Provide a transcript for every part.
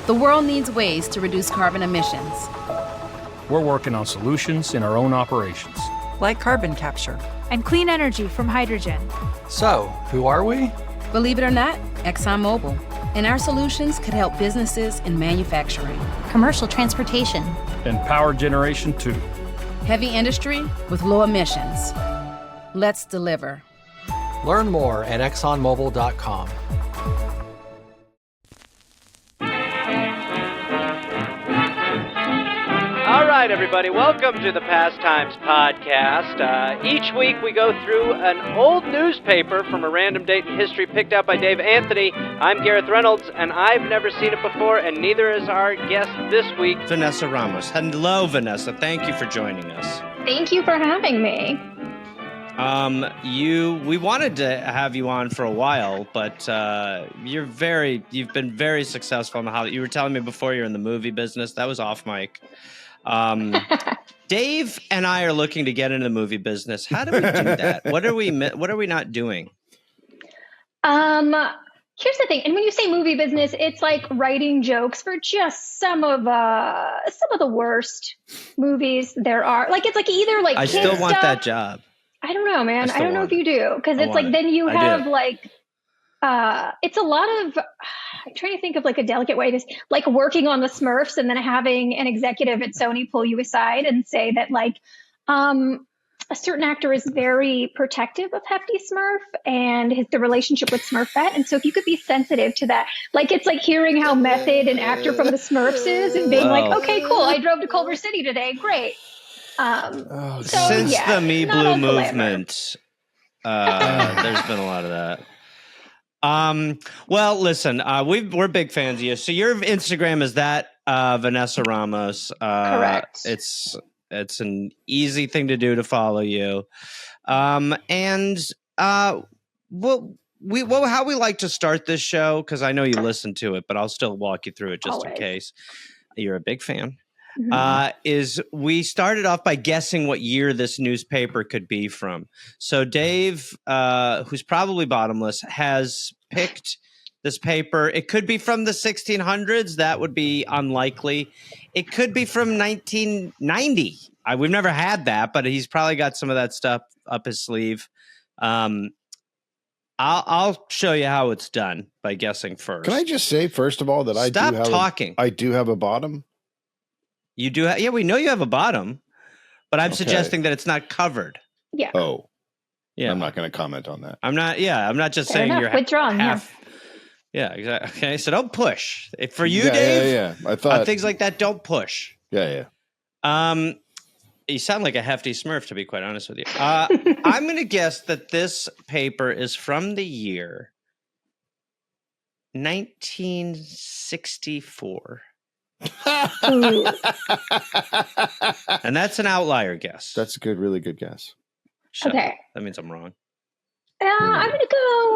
The world needs ways to reduce carbon emissions. We're working on solutions in our own operations. Like carbon capture. And clean energy from hydrogen. So, who are we? Believe it or not, ExxonMobil. And our solutions could help businesses in manufacturing, commercial transportation, and power generation too. Heavy industry with low emissions. Let's deliver. Learn more at ExxonMobil.com. All right, everybody, welcome to the Pastimes Podcast. Each week we go through an old newspaper from a random date in history picked out by Dave Anthony. I'm Gareth Reynolds, and I've never seen it before, and neither is our guest this week, Vanessa Ramos. Hello, Vanessa. Thank you for joining us. Thank you for having me. We wanted to have you on for a while, but you've been very successful in the Hollywood. You were telling me before you're in the movie business. That was off mic. Dave and I are looking to get into the movie business. How do we do that? What are we not doing? Here's the thing. And when you say movie business, it's like writing jokes for just some of the worst movies there are. Like, it's like either like I still want that job. I don't know, man. I don't know if you do, because it's like then you have like it's a lot of I'm trying to think of like a delicate way to like working on the Smurfs and then having an executive at Sony pull you aside and say that like a certain actor is very protective of Hefty Smurf and the relationship with Smurfette. And so if you could be sensitive to that, like it's like hearing how method an actor from the Smurfs is and being like, okay, cool, I drove to Culver City today, great. Since the Me Blue movement, there's been a lot of that. Well, listen, we're big fans of you. So your Instagram is that Vanessa Ramos. Correct. It's an easy thing to do to follow you. How we like to start this show, because I know you listen to it, but I'll still walk you through it just in case you're a big fan. Is we started off by guessing what year this newspaper could be from. So Dave, who's probably bottomless, has picked this paper. It could be from the 1600s. That would be unlikely. It could be from 1990. We've never had that, but he's probably got some of that stuff up his sleeve. I'll show you how it's done by guessing first. Can I just say, first of all, that I do have a bottom? You do? Yeah, we know you have a bottom, but I'm suggesting that it's not covered. Yeah. Oh, yeah. I'm not going to comment on that. I'm not just saying you're withdrawn. Half. Yeah, exactly. Okay, so don't push. For you, Dave. Yeah. I thought things like that, don't push. Yeah. You sound like a hefty Smurf, to be quite honest with you. I'm going to guess that this paper is from the year 1964. And that's an outlier guess. That's a really good guess. Okay. That means I'm wrong. I'm going to go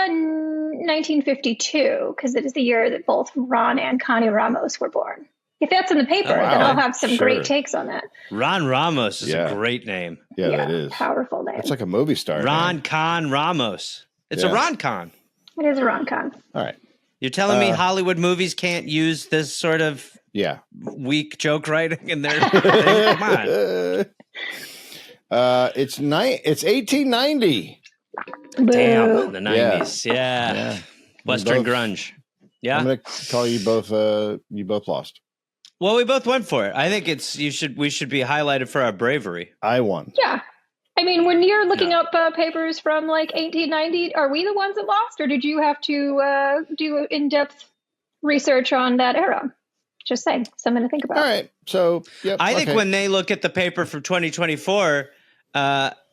1952, because it is the year that both Ron and Connie Ramos were born. If that's in the paper, then I'll have some great takes on that. Ron Ramos is a great name. Yeah, that is. Powerful name. It's like a movie star. Ron Con Ramos. It's a Ron Con. It is a Ron Con. All right. You're telling me Hollywood movies can't use this sort of weak joke writing in their thing? Come on. It's 1890. Damn, the 90s. Yeah. Western grunge. Yeah. I'm going to call you both. You both lost. Well, we both went for it. I think we should be highlighted for our bravery. I won. Yeah. I mean, when you're looking up papers from like 1890, are we the ones that lost, or did you have to do in-depth research on that era? Just saying, something to think about. All right. So, I think when they look at the paper from 2024,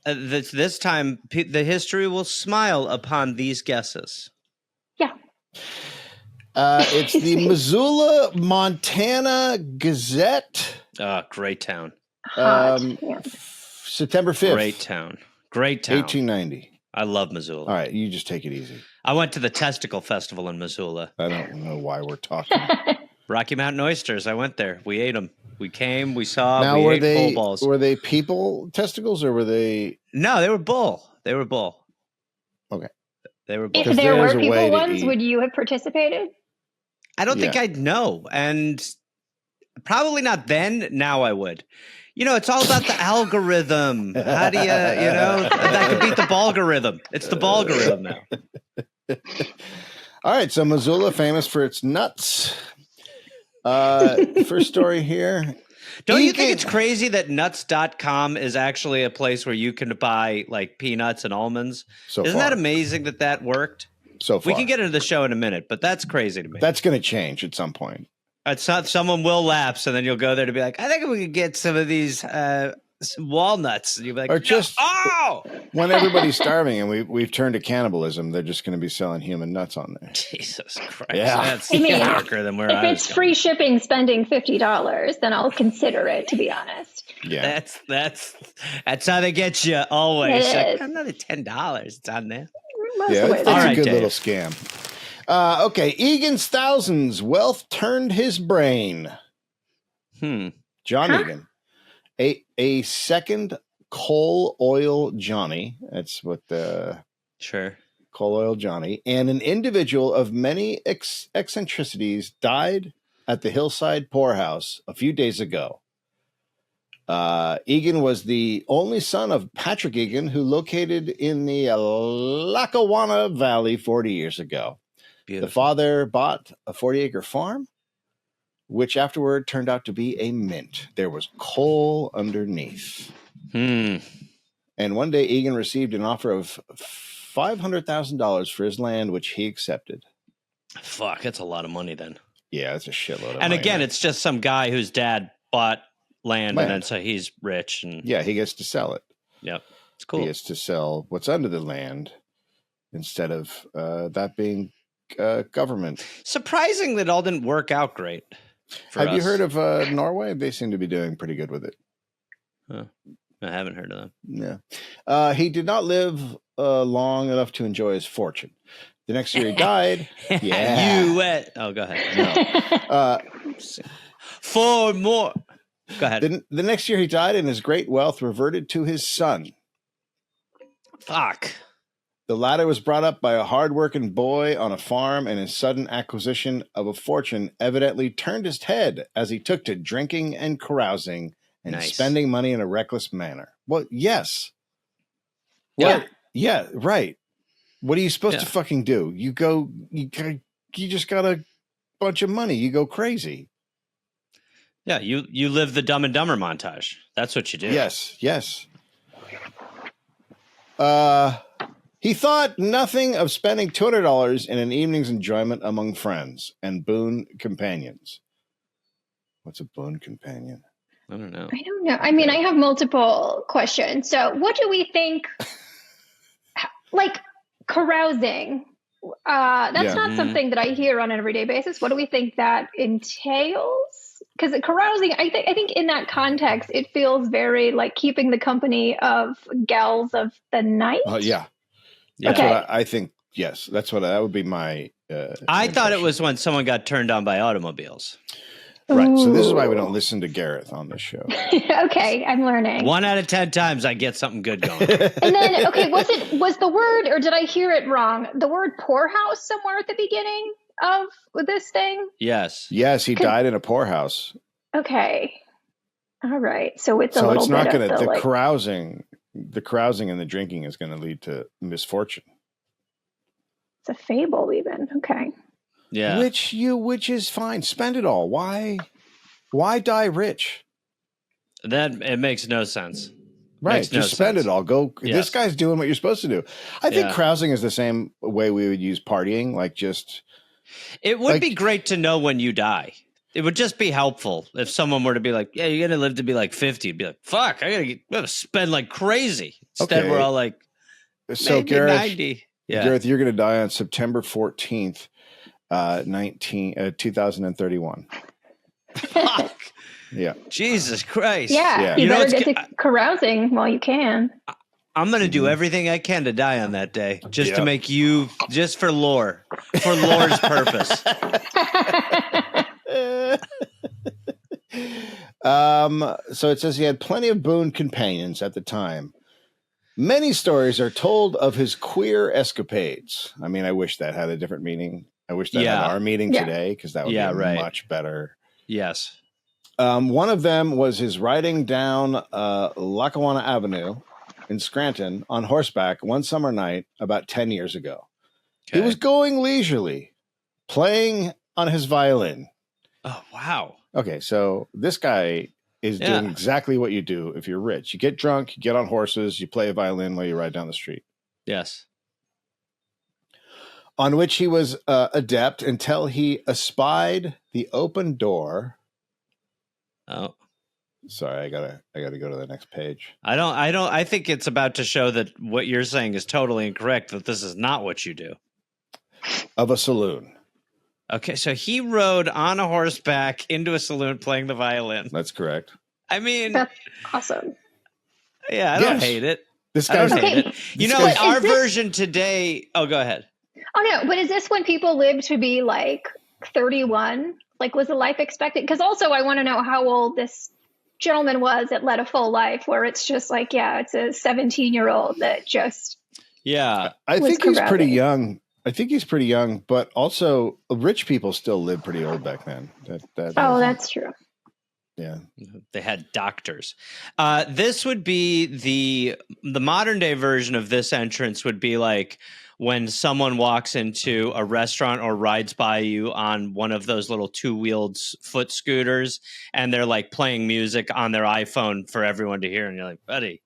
this time the history will smile upon these guesses. Yeah. It's the Missoula, Montana Gazette. Great town. September 5th. Great town. 1890. I love Missoula. All right, you just take it easy. I went to the Testicle Festival in Missoula. I don't know why we're talking. Rocky Mountain oysters. I went there. We ate them. We came. We saw. Now, we ate bull balls. Were they people testicles or were they? No, they were bull. They were bull. Okay. They were bull. If there were people ones, would you have participated? I don't think I'd know. And probably not then. Now I would. It's all about the algorithm. How do that could beat the ballgorithm. It's the ballgorithm now. All right. So Missoula, famous for its nuts. First story here. Don't you think it's crazy that nuts.com is actually a place where you can buy like peanuts and almonds? Isn't that amazing that worked? So far. We can get into the show in a minute, but that's crazy to me. That's going to change at some point. Someone will lapse, and then you'll go there to be like, I think we could get some of these walnuts. And you'll be like, or just oh, when everybody's starving and we've turned to cannibalism, they're just going to be selling human nuts on there. Jesus Christ! Yeah, that's darker than where I was. If it's free shipping, spending $50, then I'll consider it. To be honest, yeah, that's how they get you always. Like, another $10. It's on there. That's a good little scam. Okay, Egan's thousands, wealth turned his brain. John Egan, a second coal oil Johnny. That's what coal oil Johnny, and an individual of many eccentricities died at the Hillside Poorhouse a few days ago. Egan was the only son of Patrick Egan, who located in the Lackawanna Valley 40 years ago. Beautiful. The father bought a 40-acre farm, which afterward turned out to be a mint. There was coal underneath. And one day, Egan received an offer of $500,000 for his land, which he accepted. Fuck, that's a lot of money then. Yeah, that's a shitload of money. And again, it's just some guy whose dad bought land, and then so he's rich. And yeah, he gets to sell it. Yep, it's cool. He gets to sell what's under the land instead of that being government. Surprising that it all didn't work out great. Have you heard of Norway? They seem to be doing pretty good with it. Huh. I haven't heard of them. Yeah. He did not live long enough to enjoy his fortune. The next year he died. Yeah. Oh, go ahead. No. 4 more. Go ahead. The next year he died, and his great wealth reverted to his son. Fuck. The latter was brought up by a hard-working boy on a farm, and his sudden acquisition of a fortune evidently turned his head as he took to drinking and carousing and spending money in a reckless manner. Well, yes. Yeah. Yeah, right. What are you supposed to fucking do? You just got a bunch of money. You go crazy. Yeah, you live the Dumb and Dumber montage. That's what you do. Yes. He thought nothing of spending $200 in an evening's enjoyment among friends and boon companions. What's a boon companion? I don't know. I mean, I have multiple questions. So what do we think, like carousing? That's not something that I hear on an everyday basis. What do we think that entails? Because carousing, I think in that context, it feels very like keeping the company of gals of the night. Yeah. That's what I think. Yes, that would be my. I thought it was when someone got turned on by automobiles. Right. So this is why we don't listen to Gareth on this show. Okay, I'm learning. 1 out of 10 times I get something good going. And then, was the word, or did I hear it wrong? The word poorhouse somewhere at the beginning of this thing? Yes. Yes, he died in a poorhouse. Okay. All right. So it's a little it's not bit going to, of the carousing and the drinking is going to lead to misfortune. It's a fable even. Okay. Yeah. Which is fine. Spend it all. Why die rich? It makes no sense. Right. Just spend it all. Go. Yes. This guy's doing what you're supposed to do. I think carousing is the same way we would use partying. Like just. It would be great to know when you die. It would just be helpful if someone were to be like, yeah, you're going to live to be like 50. Be like, fuck, I got to spend like crazy. Instead, we're all like, so Gareth, 90. Yeah. Gareth, you're going to die on September 14th, 2031. Fuck. Yeah. Jesus Christ. Yeah. You better get to carousing while you can. I'm going to do everything I can to die on that day, just to make you, just for lore's purpose. So it says he had plenty of boon companions at the time. Many stories are told of his queer escapades. I mean, I wish that had a different meaning. I wish that had our meeting today because that would be much better. Yes. One of them was his riding down Lackawanna Avenue in Scranton on horseback one summer night about 10 years ago. Okay. He was going leisurely, playing on his violin. Oh, wow. Okay, so this guy is doing exactly what you do if you're rich. You get drunk, you get on horses, you play a violin while you ride down the street. Yes. On which he was adept until he espied the open door. Oh. Sorry, I gotta go to the next page. I think it's about to show that what you're saying is totally incorrect, that this is not what you do. Of a saloon. Okay, so he rode on a horseback into a saloon playing the violin. That's correct. I mean, that's awesome. Yeah, I don't hate it. This guy's hate it. You know, our version today. Oh, go ahead. Oh no, but is this when people lived to be like 31? Like, was the life expected? Because also, I want to know how old this gentleman was that led a full life, where it's just like, it's a 17-year-old that just. Yeah, I think he's pretty young. I think he's pretty young, but also rich people still lived pretty old back then. That's true. Yeah, they had doctors. This would be the modern day version of this entrance would be like when someone walks into a restaurant or rides by you on one of those little two-wheeled foot scooters, and they're like playing music on their iPhone for everyone to hear, and you're like, buddy.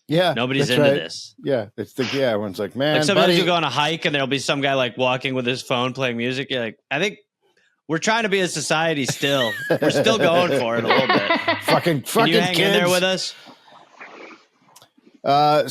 Yeah, nobody's into this. Yeah, everyone's like, man. Like sometimes you go on a hike and there'll be some guy like walking with his phone playing music. You're like, I think we're trying to be a society still. We're still going for it a little bit. Fucking Can you hang kids. in there with us?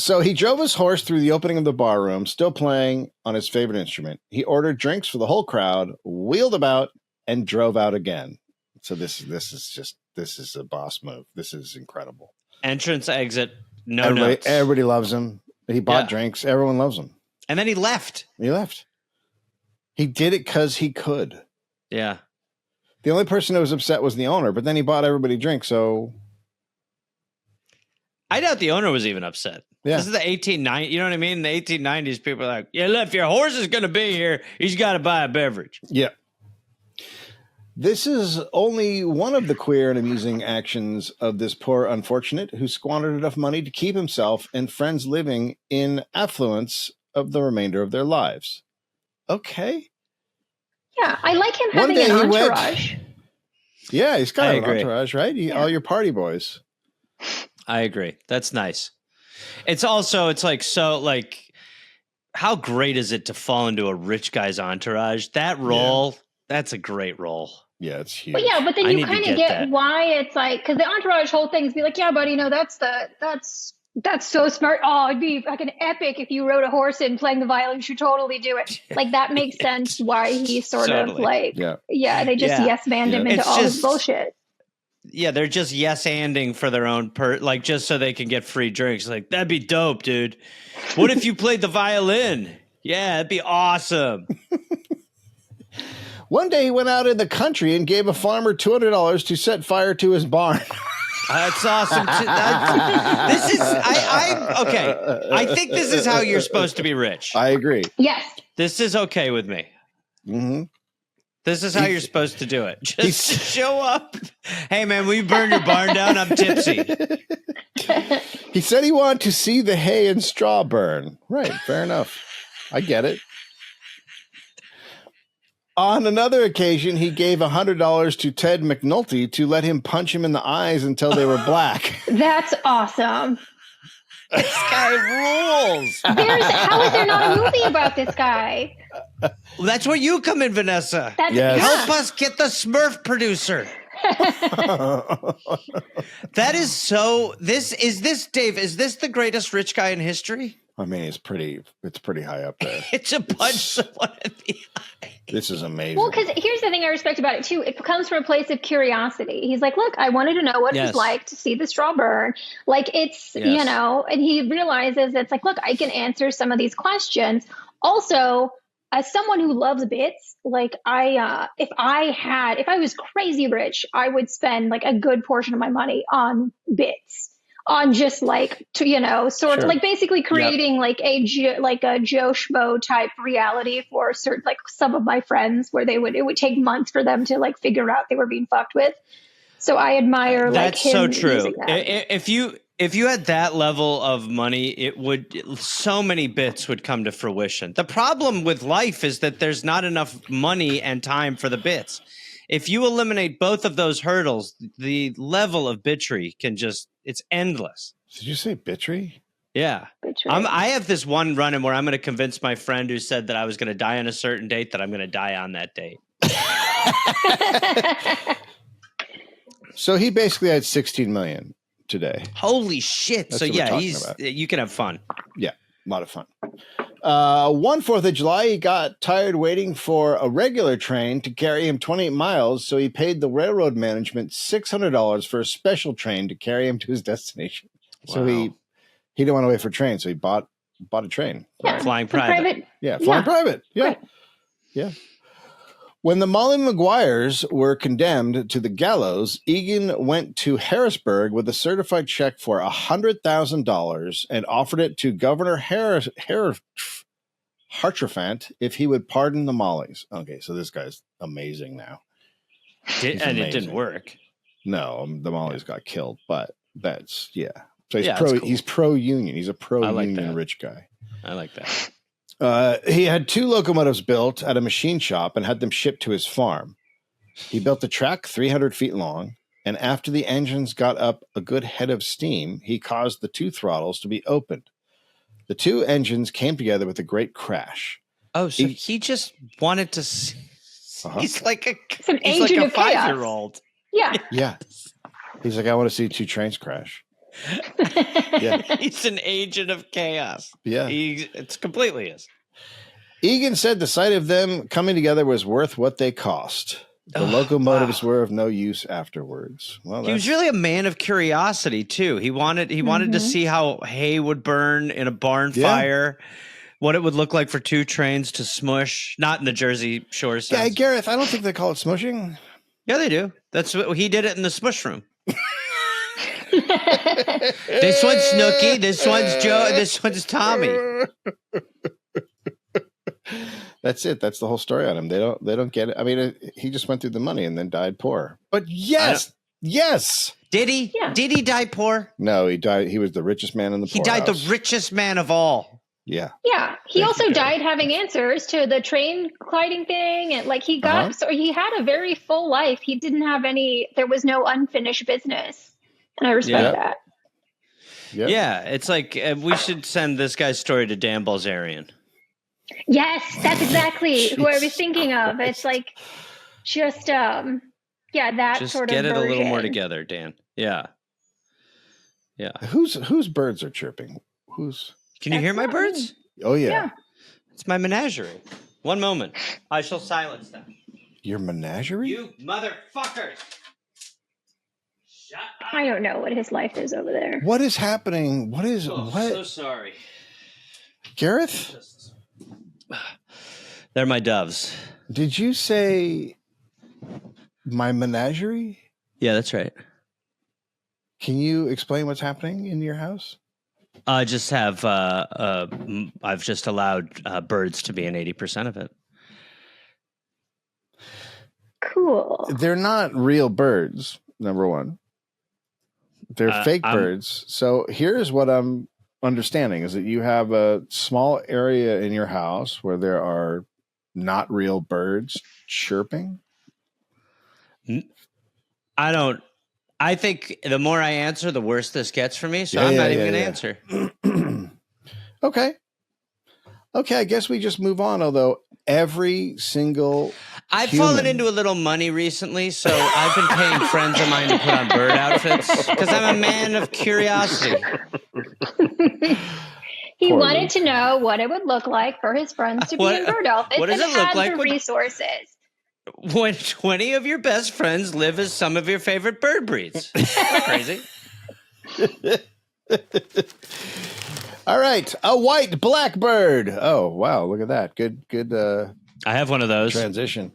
So he drove his horse through the opening of the bar room, still playing on his favorite instrument. He ordered drinks for the whole crowd, wheeled about, and drove out again. So this is a boss move. This is incredible. Entrance, exit. No notes. notes. Everybody loves him. He bought drinks. Everyone loves him. And then he left. He did it because he could. Yeah. The only person who was upset was the owner, but then he bought everybody drinks, so... I doubt the owner was even upset. Yeah. This is the 1890s. You know what I mean? In the 1890s, people are like, if your horse is going to be here, he's got to buy a beverage. Yeah. This is only one of the queer and amusing actions of this poor unfortunate who squandered enough money to keep himself and friends living in affluence of the remainder of their lives. Okay. Yeah, I like him having an entourage. He's got an entourage, right? All your party boys. I agree. That's nice. It's how great is it to fall into a rich guy's entourage? That role, that's a great role. Yeah, it's huge. But then you kind of get why it's like, because the entourage whole thing is be like, buddy, that's so smart. Oh, it'd be like an epic if you rode a horse in playing the violin. You should totally do it. Like that makes sense why he sort of like, they just yes-manned him into all this bullshit. Yeah, they're just yes-anding for their own just so they can get free drinks. Like, that'd be dope, dude. What if you played the violin? Yeah, that'd be awesome. One day he went out in the country and gave a farmer $200 to set fire to his barn. That's awesome. Okay. I think this is how you're supposed to be rich. I agree. Yes. This is okay with me. Mm-hmm. This is how you're supposed to do it. Just show up. Hey, man, will you burn your barn down? I'm tipsy. He said he wanted to see the hay and straw burn. Right. Fair enough. I get it. On another occasion, he gave $100 to Ted McNulty to let him punch him in the eyes until they were black. That's awesome. This guy rules. How is there not a movie about this guy? Well, that's where you come in, Vanessa. Help us get the Smurf producer. That is so. Dave, is this the greatest rich guy in history? I mean, it's pretty high up there. It's a punch someone in the eye. This is amazing. Well, because here's the thing I respect about it too. It comes from a place of curiosity. He's like, look, I wanted to know what it was like to see the straw burn. Like it's, and he realizes it's like, look, I can answer some of these questions. Also, as someone who loves bits, like if I was crazy rich, I would spend like a good portion of my money on bits. on just like sort of like basically creating like a Joe Schmo type reality for certain like some of my friends where it would take months for them to like figure out they were being fucked with. So I admire like him. That's so true. Using that. If you had that level of money, so many bits would come to fruition. The problem with life is that there's not enough money and time for the bits. If you eliminate both of those hurdles, the level of bitchery it's endless. Did you say bitchery? Yeah. I have this one run-in where I'm going to convince my friend who said that I was going to die on a certain date that I'm going to die on that date. So he basically had 16 million today. Holy shit. That's so yeah, about. You can have fun. Yeah, a lot of fun. One 4th of July, he got tired waiting for a regular train to carry him 28 miles, so he paid the railroad management $600 for a special train to carry him to his destination. Wow. So he didn't want to wait for a train, so he bought a train. Yeah, flying private. Yeah, flying private. Yeah. Right. Yeah. When the Molly Maguires were condemned to the gallows, Egan went to Harrisburg with a certified check for $100,000 and offered it to Governor Hartrafant if he would pardon the Mollies. Okay, so this guy's amazing now. And it didn't work. No, the Mollies got killed, but that's, So he's cool. pro-union. He's a pro-union rich guy. I like that. He had 2 locomotives built at a machine shop and had them shipped to his farm. He built the track 300 feet long, and after the engines got up a good head of steam, he caused the 2 throttles to be opened. The 2 engines came together with a great crash. Oh, so he just wanted to... He's like a 5-year-old. Yeah. Yeah. He's like, I want to see 2 trains crash. Yeah. He's an agent of chaos. Yeah. It's completely is. Egan said the sight of them coming together was worth what they cost. The locomotives were of no use afterwards. Well, he was really a man of curiosity too. He wanted to see how hay would burn in a barn fire, what it would look like for 2 trains to smush. Not in the Jersey Shore sense. Yeah, Gareth, I don't think they call it smushing. Yeah, they do. That's what he did it in the smush room. This one's Snooky. This one's Joe. This one's Tommy. That's it. That's the whole story on him. They don't get it. I mean, he just went through the money and then died poor. But yes. Did he? Yeah. Did he die poor? No, he died. He was the richest man in the poorhouse. He died the richest man of all. Yeah. Yeah. He also died having answers to the train colliding thing. And like he got, so he had a very full life. He didn't have there was no unfinished business. And I respect that. Yep. Yeah. It's like we should send this guy's story to Dan Bilzerian. Yes, that's exactly who I was thinking of. It's like just that sort of get it version. a little more together, Dan. Yeah. Yeah. Whose birds are chirping? Can you hear my birds? Oh yeah. It's my menagerie. One moment. I shall silence them. Your menagerie? You motherfuckers. Shut up. I don't know what his life is over there. What is happening? What? So sorry. Gareth? They're my doves. Did you say my menagerie? Yeah, that's right. Can you explain what's happening in your house? I just have I've just allowed birds to be in 80% of it. Cool. They're not real birds, number one. They're fake birds. So here's what I'm understanding is that you have a small area in your house where there are not real birds chirping. I think the more I answer, the worse this gets for me. So I'm not even going to answer. Okay. I guess we just move on. Although every single I've fallen into a little money recently, so I've been paying friends of mine to put on bird outfits because I'm a man of curiosity. He wanted to know what it would look like for his friends to be in bird outfits. What does it look like? The resources. When 20 of your best friends live as some of your favorite bird breeds. Not crazy. All right. A white blackbird. Oh, wow. Look at that. Good. I have one of those. Transition.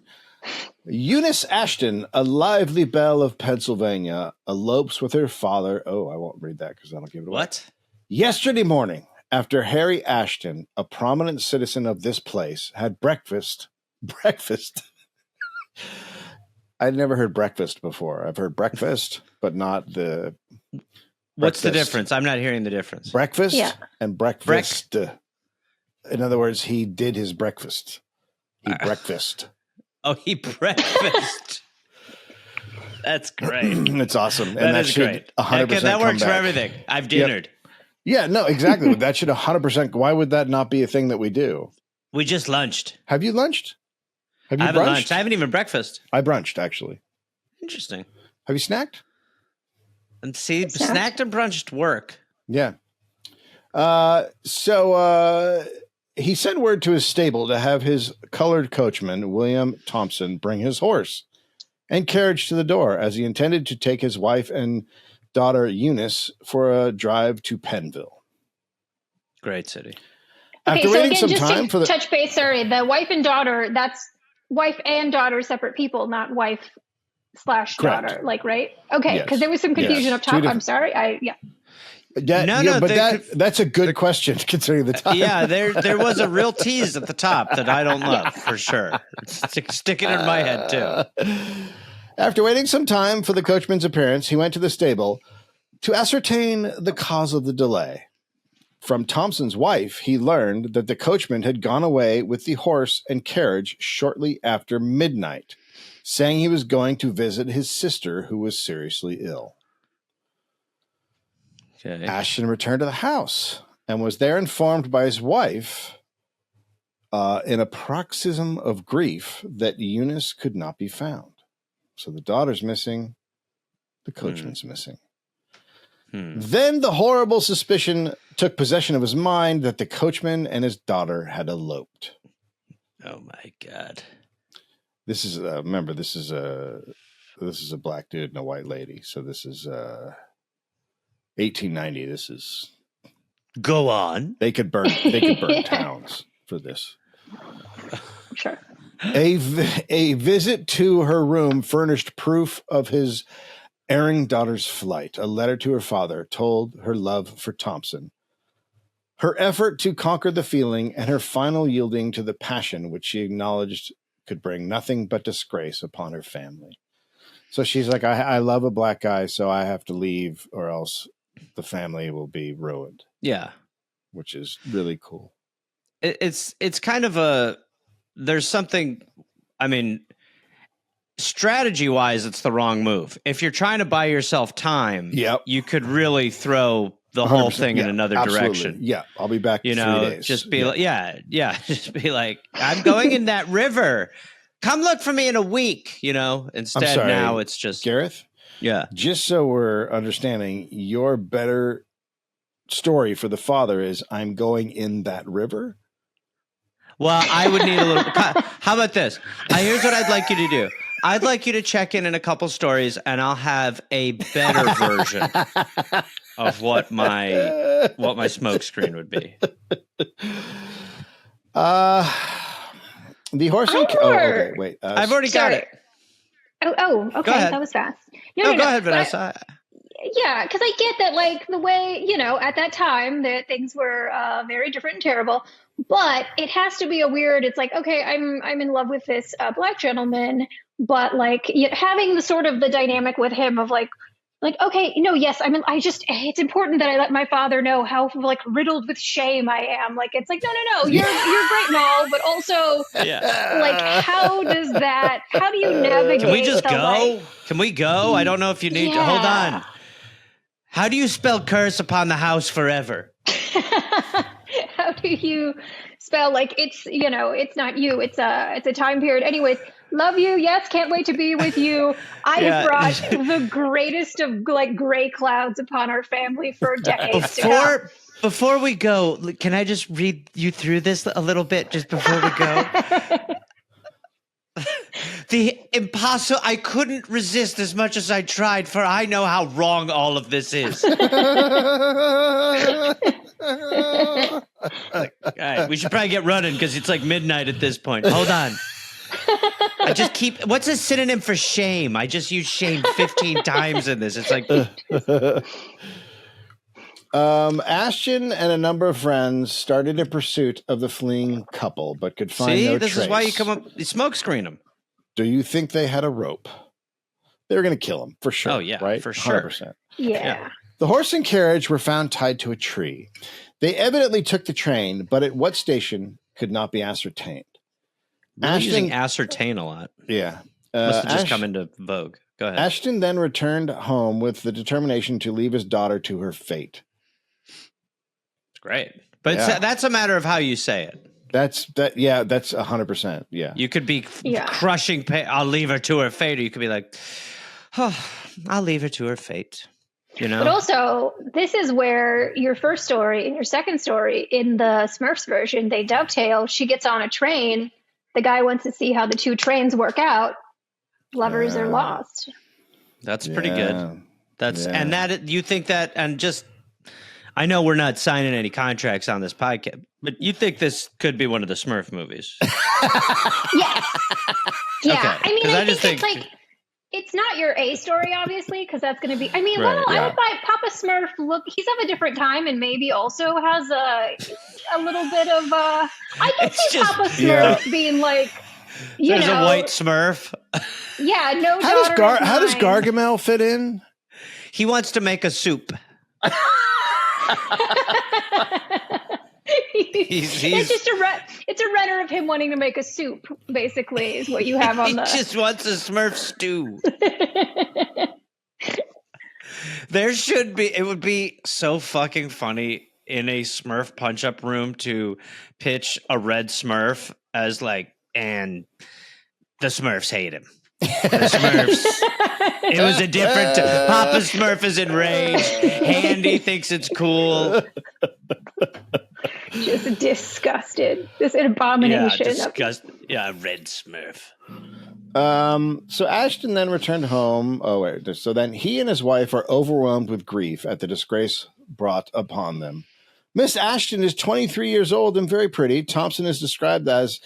Eunice Ashton, a lively belle of Pennsylvania, elopes with her father. Oh, I won't read that because I don't give it away. What? Yesterday morning, after Harry Ashton, a prominent citizen of this place, had breakfast. I'd never heard breakfast before. I've heard breakfast, but not the. What's the difference? I'm not hearing the difference. Breakfast and breakfast. In other words, he did his breakfast. He breakfast. Oh, he breakfast. That's great. It's awesome. That is great. 100% that works come for back. everything. I've dinnered. Yep. Yeah, no, exactly. That should 100%. Why would that not be a thing that we do? We just lunched. Have you lunched? Have you I haven't brunched? lunched. I haven't even breakfast. I brunched, actually. Interesting. Have you snacked? And see, snacked and brunched work. Yeah. He sent word to his stable to have his colored coachman, William Thompson, bring his horse and carriage to the door, as he intended to take his wife and daughter Eunice for a drive to Pennville. Great city. After waiting some time for the touch base, sorry, the wife and daughter, that's wife and daughter separate people, not wife/daughter, like, right? Okay, because there was some confusion up top. I'm sorry. That's a good question considering the time. Yeah, there was a real tease at the top that I don't love for sure. It's sticking in my head too. After waiting some time for the coachman's appearance, he went to the stable to ascertain the cause of the delay. From Thompson's wife, he learned that the coachman had gone away with the horse and carriage shortly after midnight, saying he was going to visit his sister, who was seriously ill. Okay. Ashton returned to the house and was there informed by his wife in a paroxysm of grief that Eunice could not be found. So the daughter's missing, the coachman's missing. Then the horrible suspicion took possession of his mind that the coachman and his daughter had eloped. Oh my God. This is remember, this is a black dude and a white lady. So this is 1890. This is go on. They could burn towns for this. Sure. A visit to her room furnished proof of his erring daughter's flight. A letter to her father told her love for Thompson, her effort to conquer the feeling, and her final yielding to the passion which she acknowledged could bring nothing but disgrace upon her family. So she's like, I love a black guy, so I have to leave or else the family will be ruined. Yeah. Which is really cool. It's kind of there's something, I mean, strategy-wise, it's the wrong move. If you're trying to buy yourself time, you could really throw the whole thing in another direction. Yeah, I'll be back in 3 days. Just be like, just be like, I'm going in that river. Come look for me in a week, Instead, now it's just... Gareth? Yeah. Just so we're understanding, your better story for the father is, I'm going in that river? Well, I would need a little... How about this? Here's what I'd like you to do. I'd like you to check in a couple stories, and I'll have a better version of what my smoke screen would be. The horse and okay, wait. I've already got it. Oh, okay. That was fast. No, go ahead, Vanessa. Yeah, because I get that, like, the way, at that time that things were very different and terrible, but it has to be it's like, okay, I'm in love with this black gentleman, but like having the sort of the dynamic with him of like, okay, yes, it's important that I let my father know how like riddled with shame I am. Like, it's like, no, you're great and all, but also like, how do you navigate? Can we just go? Can we go? I don't know if you need to. Hold on. How do you spell curse upon the house forever? How do you spell it's not you, it's a time period. Anyways, love you. Yes, can't wait to be with you. I have brought the greatest of like gray clouds upon our family for decades to come. Before we go, can I just read you through this a little bit just before we go? I couldn't resist as much as I tried, for I know how wrong all of this is. All right, we should probably get running because it's like midnight at this point. Hold on. I just keep. What's a synonym for shame? I just use shame 15 times in this. It's like. Ashton and a number of friends started in pursuit of the fleeing couple, but could find no trace. This is why you come up. You smoke screen them. Do you think they had a rope? They were going to kill him for sure. Oh yeah, right, for sure. 100%. Yeah. The horse and carriage were found tied to a tree. They evidently took the train, but at what station could not be ascertained. Ashton using ascertain a lot. Yeah. Must have just come into vogue. Go ahead. Ashton then returned home with the determination to leave his daughter to her fate. It's great. But that's a matter of how you say it. That's 100%. Yeah. You could be crushing I'll leave her to her fate, or you could be like, oh, I'll leave her to her fate. You know? But also, this is where your first story and your second story in the Smurfs version, they dovetail. She gets on a train. The guy wants to see how the two trains work out. Lovers are lost. That's pretty good. And that you think that, and just, I know we're not signing any contracts on this podcast, but you think this could be one of the Smurf movies? Yes. Yeah. Okay. I mean, I just think it's like, it's not your A story, obviously, because that's going to be, I mean, I would buy Papa Smurf. Look, he's of a different time and maybe also has a little bit of, I can see Papa Smurf being like, There's a white Smurf. Yeah, no. How does Gargamel fit in? He wants to make a soup. It's just it's a renter of him wanting to make a soup, basically, is what you have on he just wants a Smurf stew. It would be so fucking funny in a Smurf punch-up room to pitch a red Smurf as like, and the Smurfs hate him. The Smurfs. It was a different. Papa Smurf is enraged. Handy thinks it's cool. Just disgusted. This abomination. Yeah, red Smurf. So Ashton then returned home. Oh wait. So then he and his wife are overwhelmed with grief at the disgrace brought upon them. Miss Ashton is 23 years old and very pretty. Thompson is described as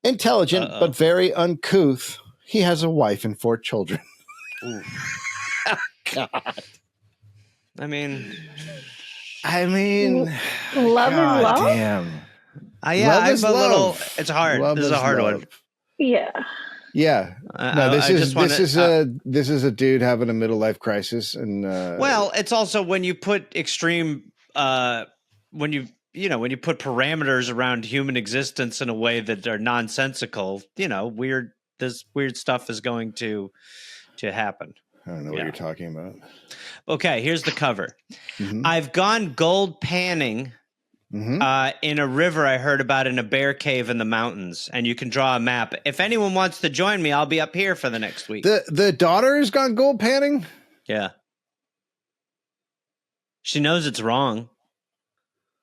intelligent but very uncouth. He has a wife and 4 children. God. I mean, love is love. Damn. I'm a little. It's hard. This is a hard one. Yeah. Yeah. No, this is a dude having a middle life crisis, and well, it's also when you put extreme, when you put parameters around human existence in a way that are nonsensical. This weird stuff is going to happen. I don't know what you're talking about. Okay, here's the cover. Mm-hmm. I've gone gold panning in a river I heard about in a bear cave in the mountains, and you can draw a map. If anyone wants to join me, I'll be up here for the next week. The daughter has gone gold panning? Yeah. She knows it's wrong.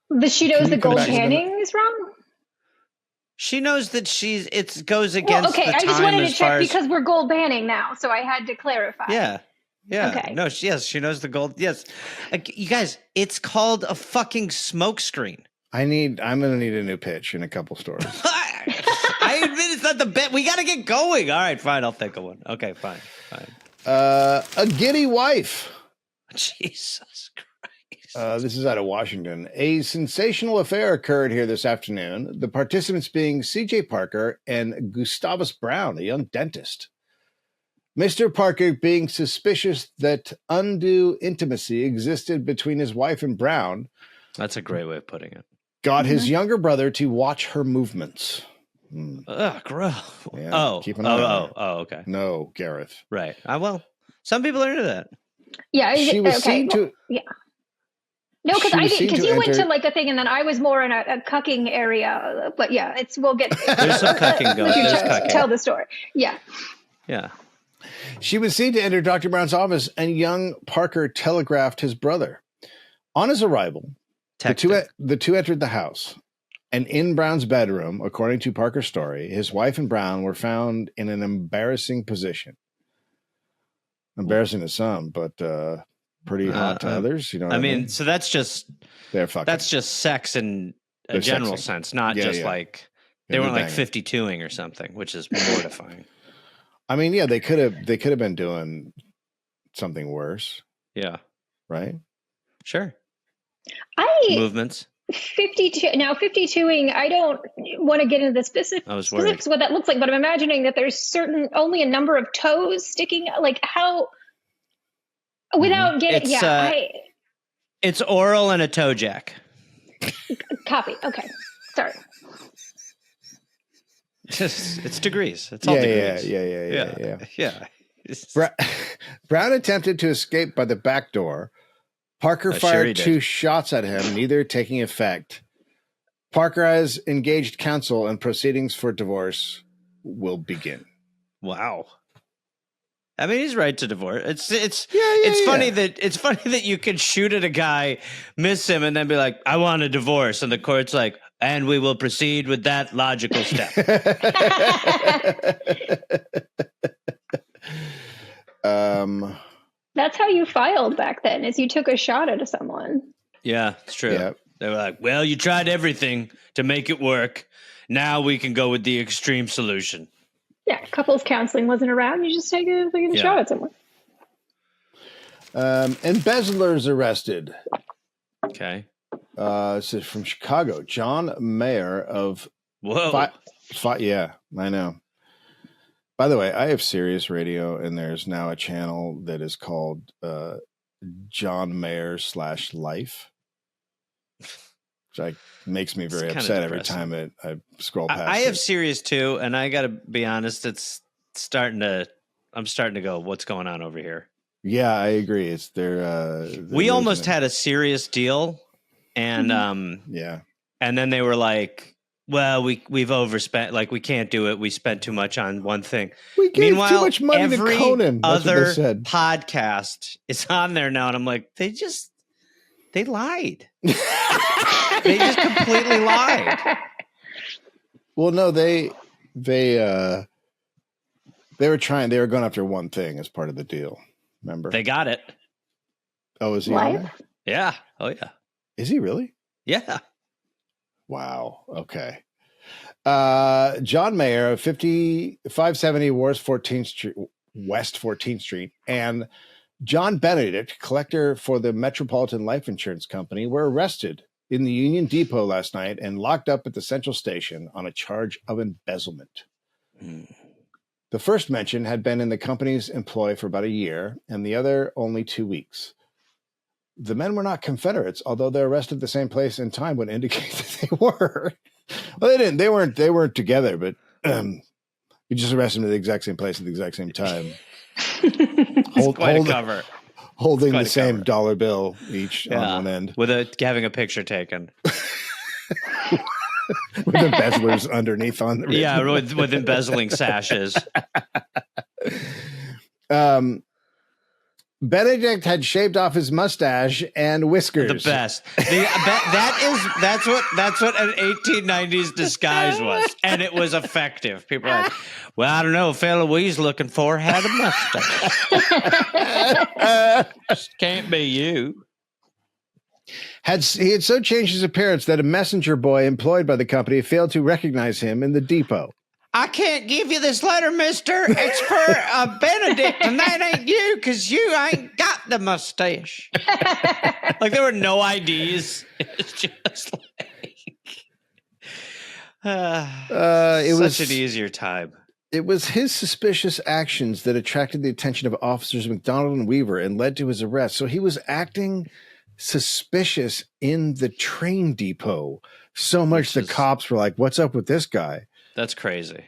But she knows that gold panning is wrong? She knows that it goes against the time. I just wanted to check because we're gold panning now, so I had to clarify. Yeah. Okay. No, she knows the gold. Yes. You guys, it's called a fucking smoke screen. I'm going to need a new pitch in a couple stories. I admit it's not the bet. We got to get going. All right, fine. I'll think of one. Okay, fine. A giddy wife. Jesus Christ. This is out of Washington. A sensational affair occurred here this afternoon. The participants being C.J. Parker and Gustavus Brown, a young dentist. Mr. Parker being suspicious that undue intimacy existed between his wife and Brown. That's a great way of putting it. Got his younger brother to watch her movements. Ugh, gross. Yeah, keep an eye on her. Okay. No, Gareth. Right. Well, some people are into that. Yeah. She was seen to... Yeah. No, because you went to like a thing, and then I was more in a cucking area. But yeah, we'll get there's some cucking going. There's cucking. Tell the story. Yeah. Yeah. She was seen to enter Dr. Brown's office, and young Parker telegraphed his brother. On his arrival, the two entered the house, and in Brown's bedroom, according to Parker's story, his wife and Brown were found in an embarrassing position. Embarrassing to some, but pretty hot to others. You know what I mean? So that's just they're fucking. That's just sex in a general sense, not just like They weren't like 52ing or something, which is mortifying. I mean, yeah, they could have been doing something worse. Yeah. Right? Sure. Movements. 52ing, I don't want to get into the specifics what that looks like, but I'm imagining that there's only a number of toes sticking, like how, without getting, it's oral and a toe jack. Copy. Okay. Sorry. It's degrees. It's all degrees. Yeah. Brown attempted to escape by the back door. Parker fired 2 shots at him, neither taking effect. Parker has engaged counsel and proceedings for divorce will begin. Wow. I mean, he's right to divorce. It's funny that you can shoot at a guy, miss him, and then be like, "I want a divorce," and the court's like, "And we will proceed with that logical step." That's how you filed back then, is you took a shot at someone. Yeah, it's true. Yeah. They were like, "Well, you tried everything to make it work. Now we can go with the extreme solution." Yeah, couples counseling wasn't around. You just take a shot at someone. Embezzlers arrested. Okay. This is from Chicago. John Mayer of... Whoa. Yeah, I know. By the way, I have Sirius Radio, and there's now a channel that is called John Mayer /Life. Which makes me very upset every time I scroll past I have Sirius too, and I got to be honest, I'm starting to go, what's going on over here? Yeah, I agree. We almost had a Sirius deal, and and then they were like, well, we've overspent, like we can't do it. We spent too much on one thing. We gave too much money to Conan. That's Other what they said. Podcast is on there now, and I'm like, they lied. They just completely lied. Well, no, they were going after one thing as part of the deal. Remember? They got it. Oh, is he on there? Yeah. Oh, yeah. Is he really? Yeah. Wow. Okay. John Mayer of 570 West 14th Street and John Benedict, collector for the Metropolitan Life Insurance Company, were arrested in the Union Depot last night and locked up at the Central Station on a charge of embezzlement. The first mention had been in the company's employ for about a year, and the other only 2 weeks. The men were not Confederates, although their arrest at the same place and time would indicate that they were. Well, they didn't. They weren't together, but we just arrested them at the exact same place at the exact same time. Holding the same dollar bill each on one end, having a picture taken. With embezzlers underneath on the with embezzling sashes. Benedict had shaved off his mustache and whiskers. The best. That's what an 1890s disguise was, and it was effective. People are like, well, I don't know, fella we's looking for had a mustache. Just can't be you. He had so changed his appearance that a messenger boy employed by the company failed to recognize him in the depot. I can't give you this letter, mister. It's for Benedict, and that ain't you, because you ain't got the mustache. Like, there were no IDs. It's just like... it was such an easier time. It was his suspicious actions that attracted the attention of officers McDonald and Weaver and led to his arrest. So he was acting suspicious in the train depot so much the cops were like, what's up with this guy? That's crazy.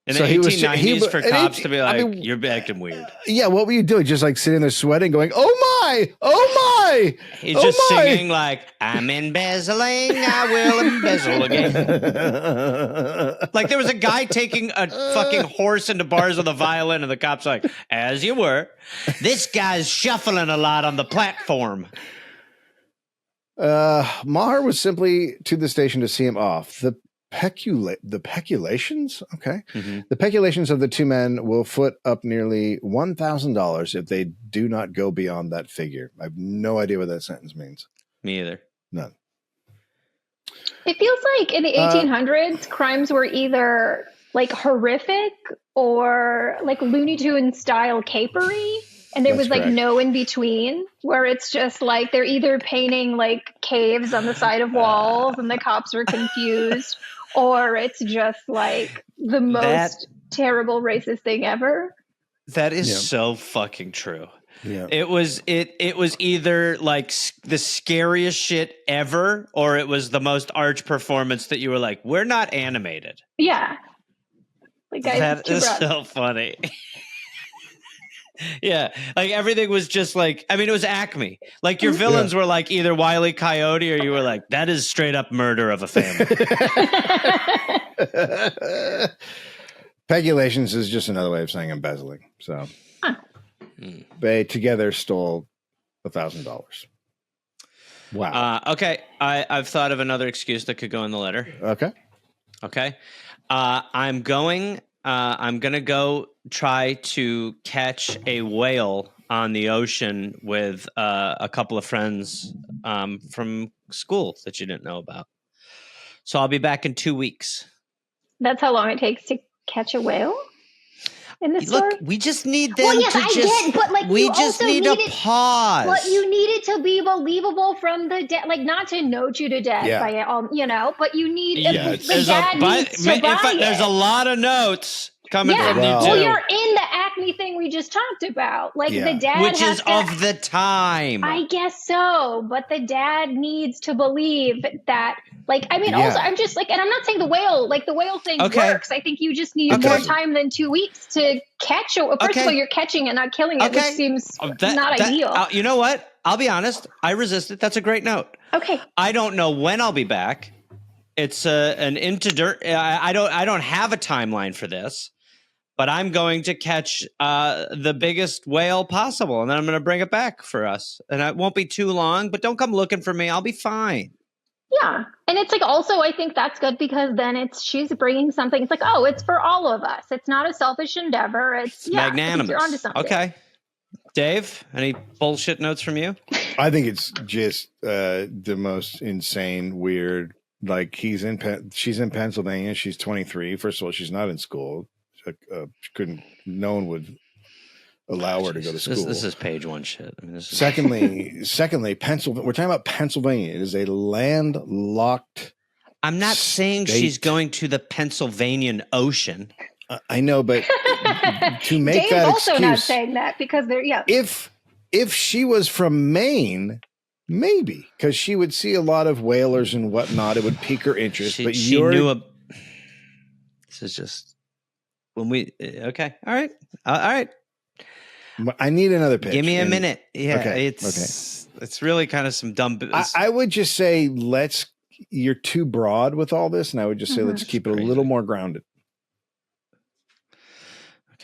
In the 1890s, for cops to be like, you're acting weird. Yeah, what were you doing? Just like sitting there sweating, going, oh my, oh my. He's just singing like, I'm embezzling, I will embezzle again. Like there was a guy taking a fucking horse into bars with a violin, and the cops like, as you were. This guy's shuffling a lot on the platform. Maher was simply to the station to see him off. The peculations? Okay. Mm-hmm. The peculations of the two men will foot up nearly $1,000 if they do not go beyond that figure. I have no idea what that sentence means. Me either. None. It feels like in the 1800s, crimes were either like horrific or like Looney Tunes style capery. And there was like no in between, where it's just like they're either painting like caves on the side of walls and the cops are confused, or it's just like the most terrible racist thing ever. That is so fucking true. Yeah. It was either like the scariest shit ever, or it was the most arch performance that you were like, we're not animated. Yeah. Like, guys, that is so funny. Yeah, like everything was just like, I mean, it was Acme. Like your villains were like either Wile E. Coyote, or you were like, that is straight up murder of a family. Pegulations is just another way of saying embezzling. So they together stole $1,000. Wow. Okay, I've thought of another excuse that could go in the letter. Okay. I'm gonna go try to catch a whale on the ocean with a couple of friends from school that you didn't know about. So I'll be back in 2 weeks. That's how long it takes to catch a whale in the store? Look, we just need them we just need a pause. But you need it to be believable from the dead, like not to note you to death by all, but you need the dad needs to buy it. There's a lot of notes coming from you too. Well, you're in the Acme thing we just talked about. Like the dad which is of the time. I guess so, but the dad needs to believe that. Like, I mean, also, I'm just like, and I'm not saying the whale thing works. I think you just need more time than 2 weeks to catch it. First of all, you're catching and not killing it, which seems not ideal. You know what? I'll be honest. I resisted. That's a great note. Okay. I don't know when I'll be back. It's an I don't have a timeline for this, but I'm going to catch the biggest whale possible, and then I'm going to bring it back for us. And it won't be too long, but don't come looking for me. I'll be fine. Yeah. And it's like, also, I think that's good because then she's bringing something. It's like, oh, it's for all of us. It's not a selfish endeavor. It's magnanimous. You're onto something. Okay. Dave, any bullshit notes from you? I think it's just the most insane, weird, like she's in Pennsylvania. She's 23. First of all, she's not in school. No one would allow her to go to school. This is page one shit. I mean, secondly, Pennsylvania. We're talking about Pennsylvania. It is a landlocked. I'm not saying she's going to the Pennsylvanian Ocean. I know, but to make Dave's that also excuse, not saying that because they're If she was from Maine, maybe because she would see a lot of whalers and whatnot, it would pique her interest. But she knew this is just when we okay. All right. I need another pitch. Give me a minute. Yeah, okay. It's really kind of some dumb. I would just say you're too broad with all this, and I would just say let's keep it a little more grounded.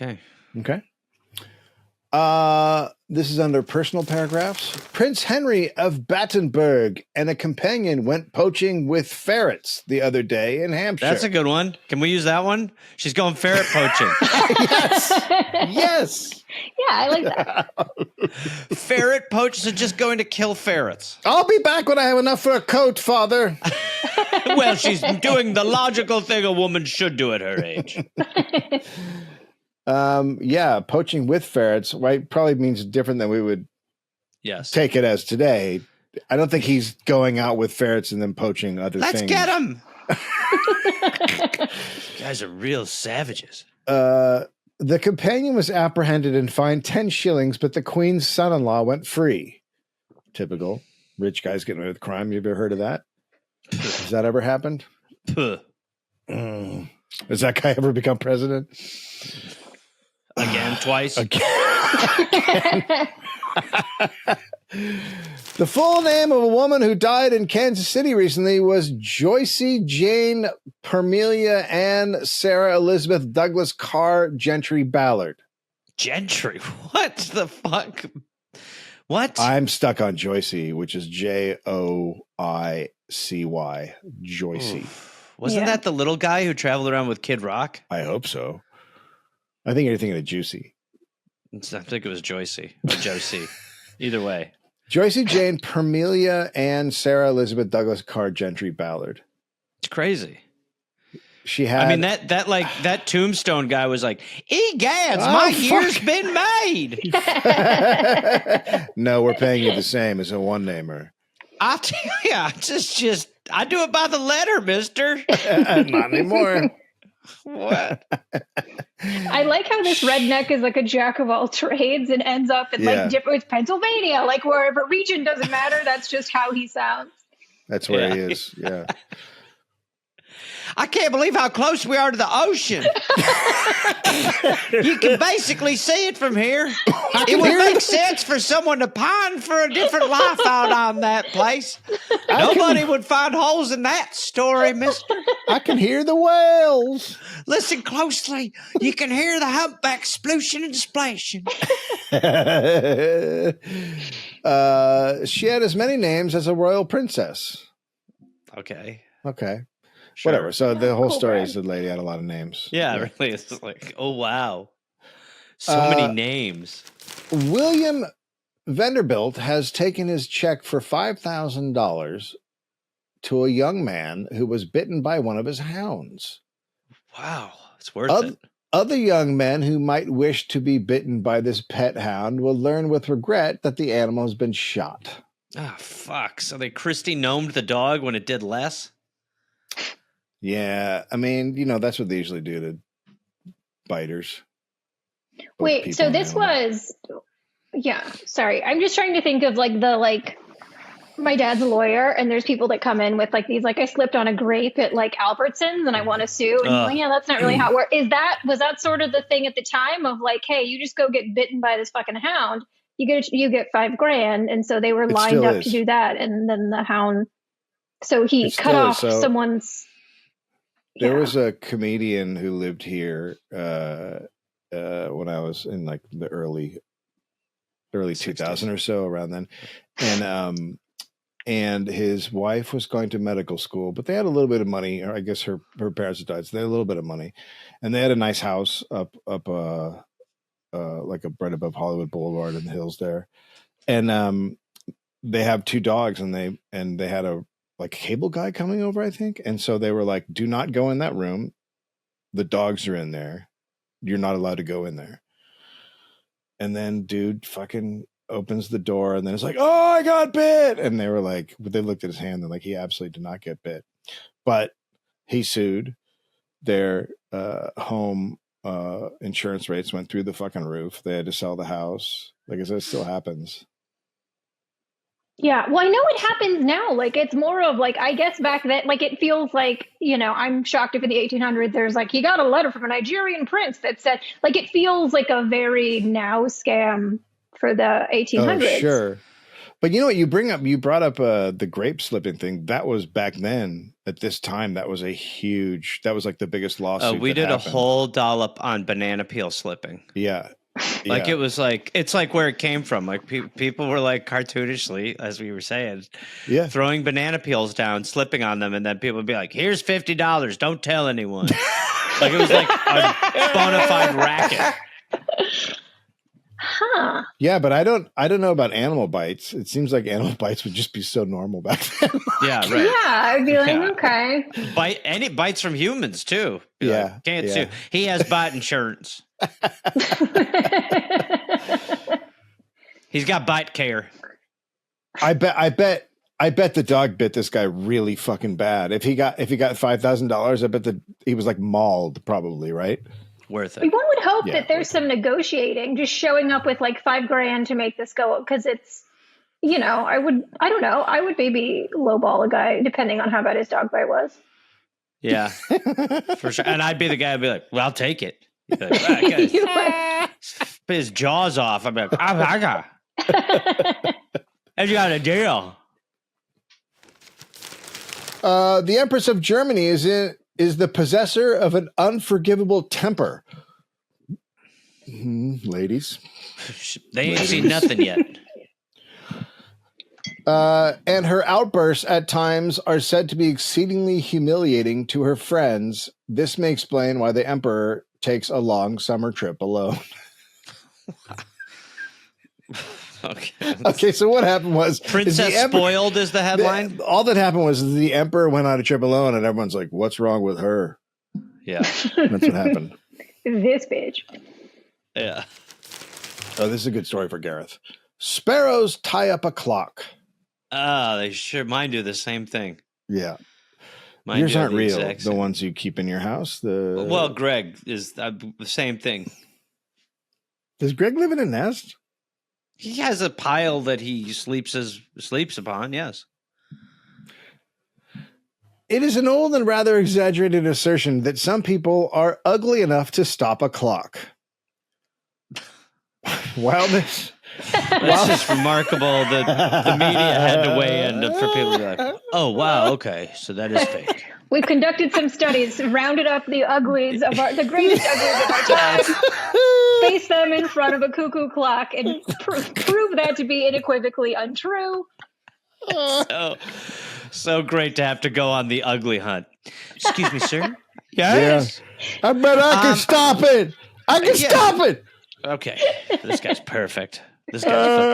Okay. This is under personal paragraphs. Prince Henry of Battenberg and a companion went poaching with ferrets the other day in Hampshire. That's a good one. Can we use that one? She's going ferret poaching. Yes. Yeah, I like that. Ferret poachers are just going to kill ferrets. I'll be back when I have enough for a coat, Father. Well, she's doing the logical thing a woman should do at her age. Poaching with ferrets, right? Probably means different than we would take it as today. I don't think he's going out with ferrets and then poaching other things. Let's get him. Guys are real savages. The companion was apprehended and fined 10 shillings, but the Queen's son-in-law went free. Typical. Rich guys getting away with crime. You ever heard of that? Has that ever happened? Has that guy ever become president? Again, twice. Again. The full name of a woman who died in Kansas City recently was Joycey Jane Permelia Ann Sarah Elizabeth Douglas Carr Gentry Ballard. Gentry? What the fuck? What? I'm stuck on Joycey, which is Joicy. Joycey. Wasn't that the little guy who traveled around with Kid Rock? I hope so. I think you're thinking of Juicy. I think it was Joycey or Josie. Either way. Joycey Jane Permelia and Sarah Elizabeth Douglas Carr Gentry Ballard. It's crazy. She had. I mean, that Tombstone guy was like, "Egads, my year's been made." No, we're paying you the same as a one namer. I'll tell you, just I do it by the letter, mister. Not anymore. What? I like how this redneck is like a jack of all trades and ends up in like different Pennsylvania, like wherever region doesn't matter. That's just how he sounds. That's where he is. Yeah. I can't believe how close we are to the ocean. You can basically see it from here. It would make sense for someone to pine for a different life out on that place. Nobody would find holes in that story, mister. I can hear the whales. Listen closely. You can hear the humpback splooshin' and splashing. She had as many names as a royal princess. Okay. Sure. Whatever. So the whole story is the lady had a lot of names. Yeah, it really is like, oh, wow. So many names. William Vanderbilt has taken his check for $5,000 to a young man who was bitten by one of his hounds. Wow. It's worth it. Other young men who might wish to be bitten by this pet hound will learn with regret that the animal has been shot. Ah, fuck. So they Christy gnomed the dog when it did less? Yeah, I mean, that's what they usually do to biters. Wait, so this was, sorry. I'm just trying to think of my dad's a lawyer and there's people that come in with like these, like I slipped on a grape at like Albertsons and I want to sue. And that's not really how it works. Was that sort of the thing at the time of like, hey, you just go get bitten by this fucking hound. You get $5,000. And so they were lined up to do that. And then the hound, so he cut off someone's. There was a comedian who lived here when I was in like the early 2000 or so, around then, and his wife was going to medical school, but they had a little bit of money, or I guess her parents had died, so they had a little bit of money, and they had a nice house up like a right above Hollywood Boulevard in the hills there, and they have two dogs, and they had a cable guy coming over, I think. And so they were like, do not go in that room. The dogs are in there. You're not allowed to go in there. And then dude fucking opens the door and then it's like, oh, I got bit. And they were like, they looked at his hand. They're like, he absolutely did not get bit. But he sued. Their home insurance rates went through the fucking roof. They had to sell the house. Like I said, it still happens. Yeah, well, I know it happens now. Like, it's more of like, I guess back then, like, it feels like, I'm shocked if in the 1800s there's like, he got a letter from a Nigerian prince that said, like, it feels like a very now scam for the 1800s. Oh, sure. But you brought up the grape slipping thing. That was back then at this time. That was like the biggest lawsuit. We did happened. A whole dollop on banana peel slipping. Yeah. Like it was like, it's like where it came from. Like people were like cartoonishly, as we were saying, throwing banana peels down, slipping on them. And then people would be like, here's $50. Don't tell anyone. Like it was like a bona fide racket. Huh. Yeah, but I don't know about animal bites. It seems like animal bites would just be so normal back then. Yeah, right. Yeah, I'd be like, okay. Any bites from humans too. Yeah. Can't sue. He has bite insurance. He's got bite care. I bet the dog bit this guy really fucking bad. If he got $5,000, I bet that he was like mauled, probably, right? Worth it. One would hope that there's some negotiating, just showing up with like $5,000 to make this go, because it's, I would maybe lowball a guy depending on how bad his dog bite was. Yeah, for sure. And I'd be the guy who'd be like, well, I'll take it. Like, spit his jaws off. I'm like, I got. And you got a deal. The Empress of Germany is the possessor of an unforgivable temper. Ladies. They ain't seen nothing yet. And her outbursts at times are said to be exceedingly humiliating to her friends. This may explain why the emperor takes a long summer trip alone. Okay, so what happened was Princess Spoiled is the headline. All that happened was the emperor went on a trip alone, and everyone's like, "What's wrong with her?" Yeah, that's what happened. This bitch. Yeah. Oh, this is a good story for Gareth. Sparrows tie up a clock. They sure mine do the same thing. Yeah. Mine Yours aren't the real. The ones you keep in your house. Well, Greg is the same thing. Does Greg live in a nest? He has a pile that he sleeps upon. Yes. It is an old and rather exaggerated assertion that some people are ugly enough to stop a clock. While this is remarkable that the media had to weigh in for people to be like, oh, wow, okay, so that is fake. We've conducted some studies, rounded up the uglies of the greatest uglies of our time, placed them in front of a cuckoo clock, and prove that to be unequivocally untrue. So great to have to go on the ugly hunt. Excuse me, sir? Yes? Yeah. I bet I can stop it. I can stop it. Okay. This guy's perfect. This guy's fucking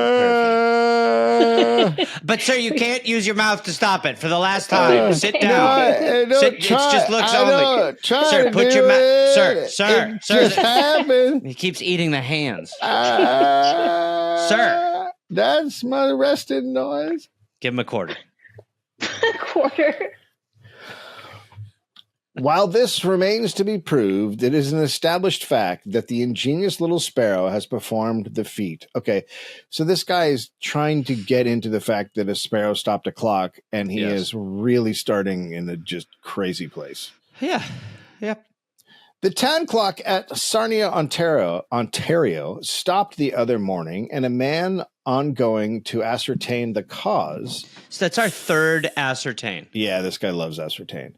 perfect. But, sir, you can't use your mouth to stop it for the last time. Sit down. It just looks only. Sir, put your mouth. Sir. Just happened. He keeps eating the hands. Sir. That's my resting noise. Give him a quarter. Quarter. While this remains to be proved, it is an established fact that the ingenious little sparrow has performed the feat. Okay, so this guy is trying to get into the fact that a sparrow stopped a clock, and he is really starting in a just crazy place. Yeah. Yep. The town clock at Sarnia, Ontario stopped the other morning, and a man ongoing to ascertain the cause. So that's our third ascertain. Yeah, this guy loves ascertain.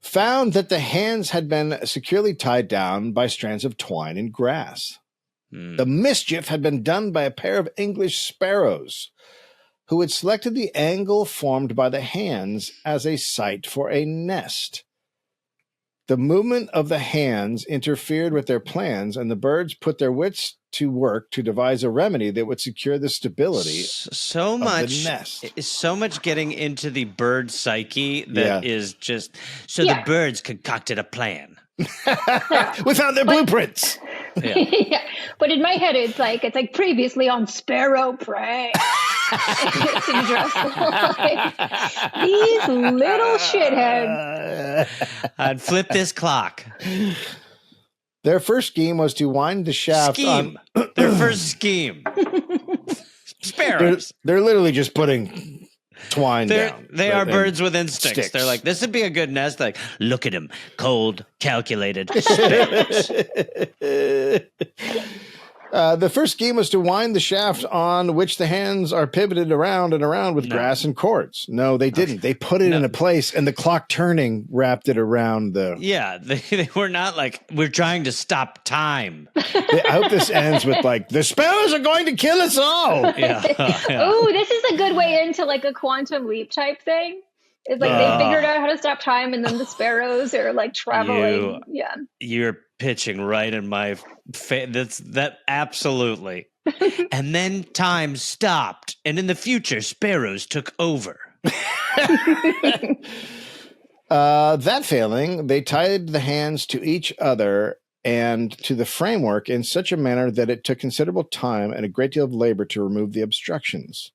Found that the hands had been securely tied down by strands of twine and grass. The mischief had been done by a pair of English sparrows who had selected the angle formed by the hands as a site for a nest. The movement of the hands interfered with their plans, and the birds put their wits to work to devise a remedy that would secure the stability of the nest. So much getting into the bird psyche that is just... So the birds concocted a plan. We found their blueprints. Yeah. But in my head, it's like previously on Sparrow Prey. It's just like, these little shitheads. I'd flip this clock. Their first scheme was to wind the shaft on... Their first scheme. Sparrows. They're literally just putting twine down. They are birds with instincts. They're like, this would be a good nest. Like, look at him. Cold, calculated sparrows. The first scheme was to wind the shaft on which the hands are pivoted around and around with grass and cords. No, they didn't. They put it in a place, and the clock turning wrapped it around the... Yeah, they were not like, we're trying to stop time. I hope this ends with like, the sparrows are going to kill us all. Yeah. Oh, this is a good way into like a quantum leap type thing. It's like they figured out how to stop time, and then the sparrows are like traveling. You're pitching right in my face. That absolutely. And then time stopped, and in the future, sparrows took over. That failing, they tied the hands to each other and to the framework in such a manner that it took considerable time and a great deal of labor to remove the obstructions.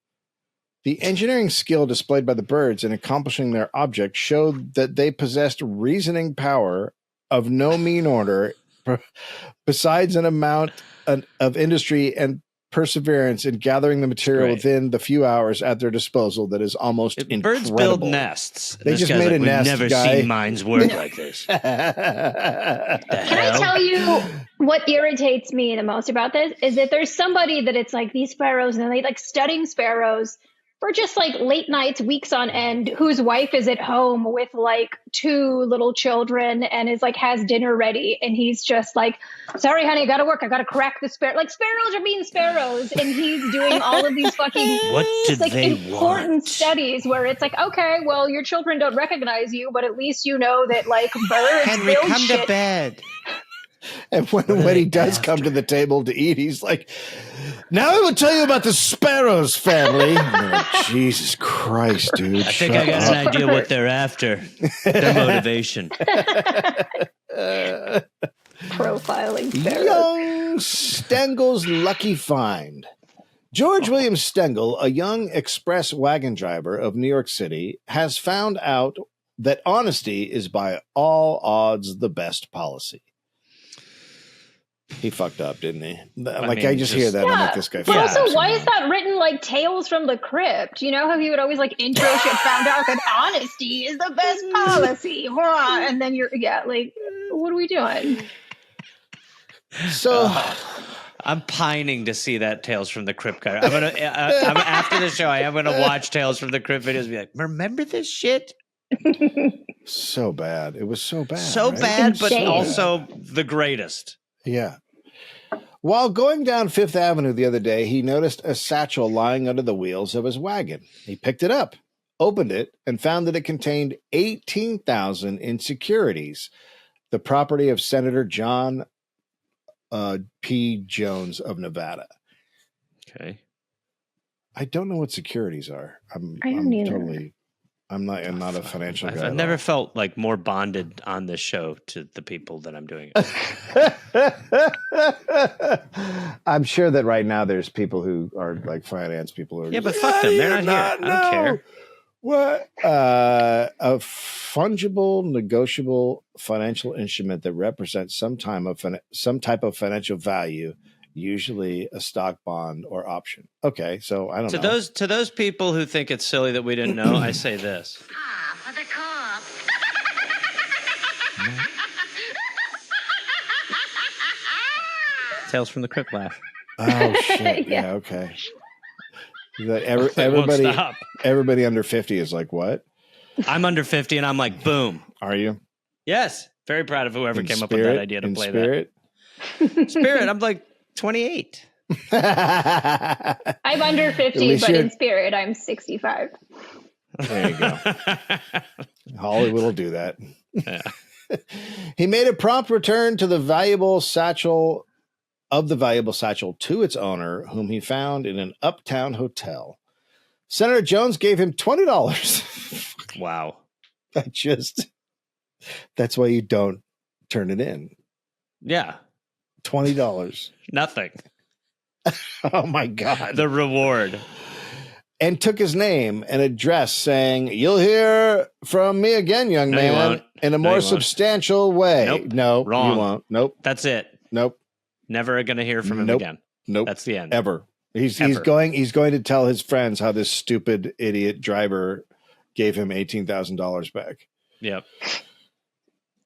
The engineering skill displayed by the birds in accomplishing their object showed that they possessed reasoning power of no mean order, besides an amount of industry and perseverance in gathering the material within the few hours at their disposal that is almost incredible. Birds build nests. They just made a nest, We've never seen minds work like this. Can I tell you what irritates me the most about this is that there's somebody that it's like these sparrows, and they like studying sparrows for just like late nights, weeks on end, whose wife is at home with like 2 little children and is like has dinner ready, and he's just like, sorry honey, I gotta work, I gotta crack the sparrow. Like, sparrows are being sparrows, and he's doing all of these fucking important studies where it's like, okay, well, your children don't recognize you, but at least you know that like birds Henry, build come shit. to bed. And when he does come to the table to eat, he's like, now I will tell you about the Sparrows family. Like, Jesus Christ, dude. I think I got an idea what they're after. Their motivation. Profiling ferrets. Young Stengel's lucky find. George William Stengel, a young express wagon driver of New York City, has found out that honesty is by all odds the best policy. He fucked up, didn't he? I just hear that. I'm like, this guy. But also, why is that written like Tales from the Crypt? You know how he would always like intro shit, found out that honesty is the best policy. And then like, what are we doing? So I'm pining to see that Tales from the Crypt guy. I'm after the show. I am gonna watch Tales from the Crypt videos and be like, remember this shit? So bad. It was so bad. So right? bad, but also the greatest. Yeah. While going down Fifth Avenue the other day, he noticed a satchel lying under the wheels of his wagon. He picked it up, opened it, and found that it contained $18,000 in securities, the property of Senator John P. Jones of Nevada. Okay. I don't know what securities are. I'm not a financial guy. I've never felt like more bonded on this show to the people that I'm doing it. I'm sure that right now there's people who are like finance people who are but fuck them. They're not here. I don't care. What? A fungible, negotiable financial instrument that represents some type of financial value, usually a stock, bond, or option. Okay, so I don't know. To those people who think it's silly that we didn't know, I say this. For the cops. Tales from the Crypt laugh. Oh shit! Yeah, okay. Everybody under 50 is like, what? I'm under 50 and I'm like, boom. Are you? Yes. Very proud of whoever came up with that idea to play that. Spirit, I'm like 28. I'm under 50, but in spirit, I'm 65. There you go. Hollywood will do that. Yeah. He made a prompt return to the valuable satchel to its owner, whom he found in an uptown hotel. Senator Jones gave him $20. Wow. That's why you don't turn it in. Yeah. $20. Nothing. Oh my God. The reward. And took his name and address, saying, "You'll hear from me again, young man, in a more substantial way." Nope. No, wrong. You won't. Nope. That's it. Nope. Never going to hear from him again. Nope. That's the end. Ever. He's going to tell his friends how this stupid idiot driver gave him $18,000 back. Yep.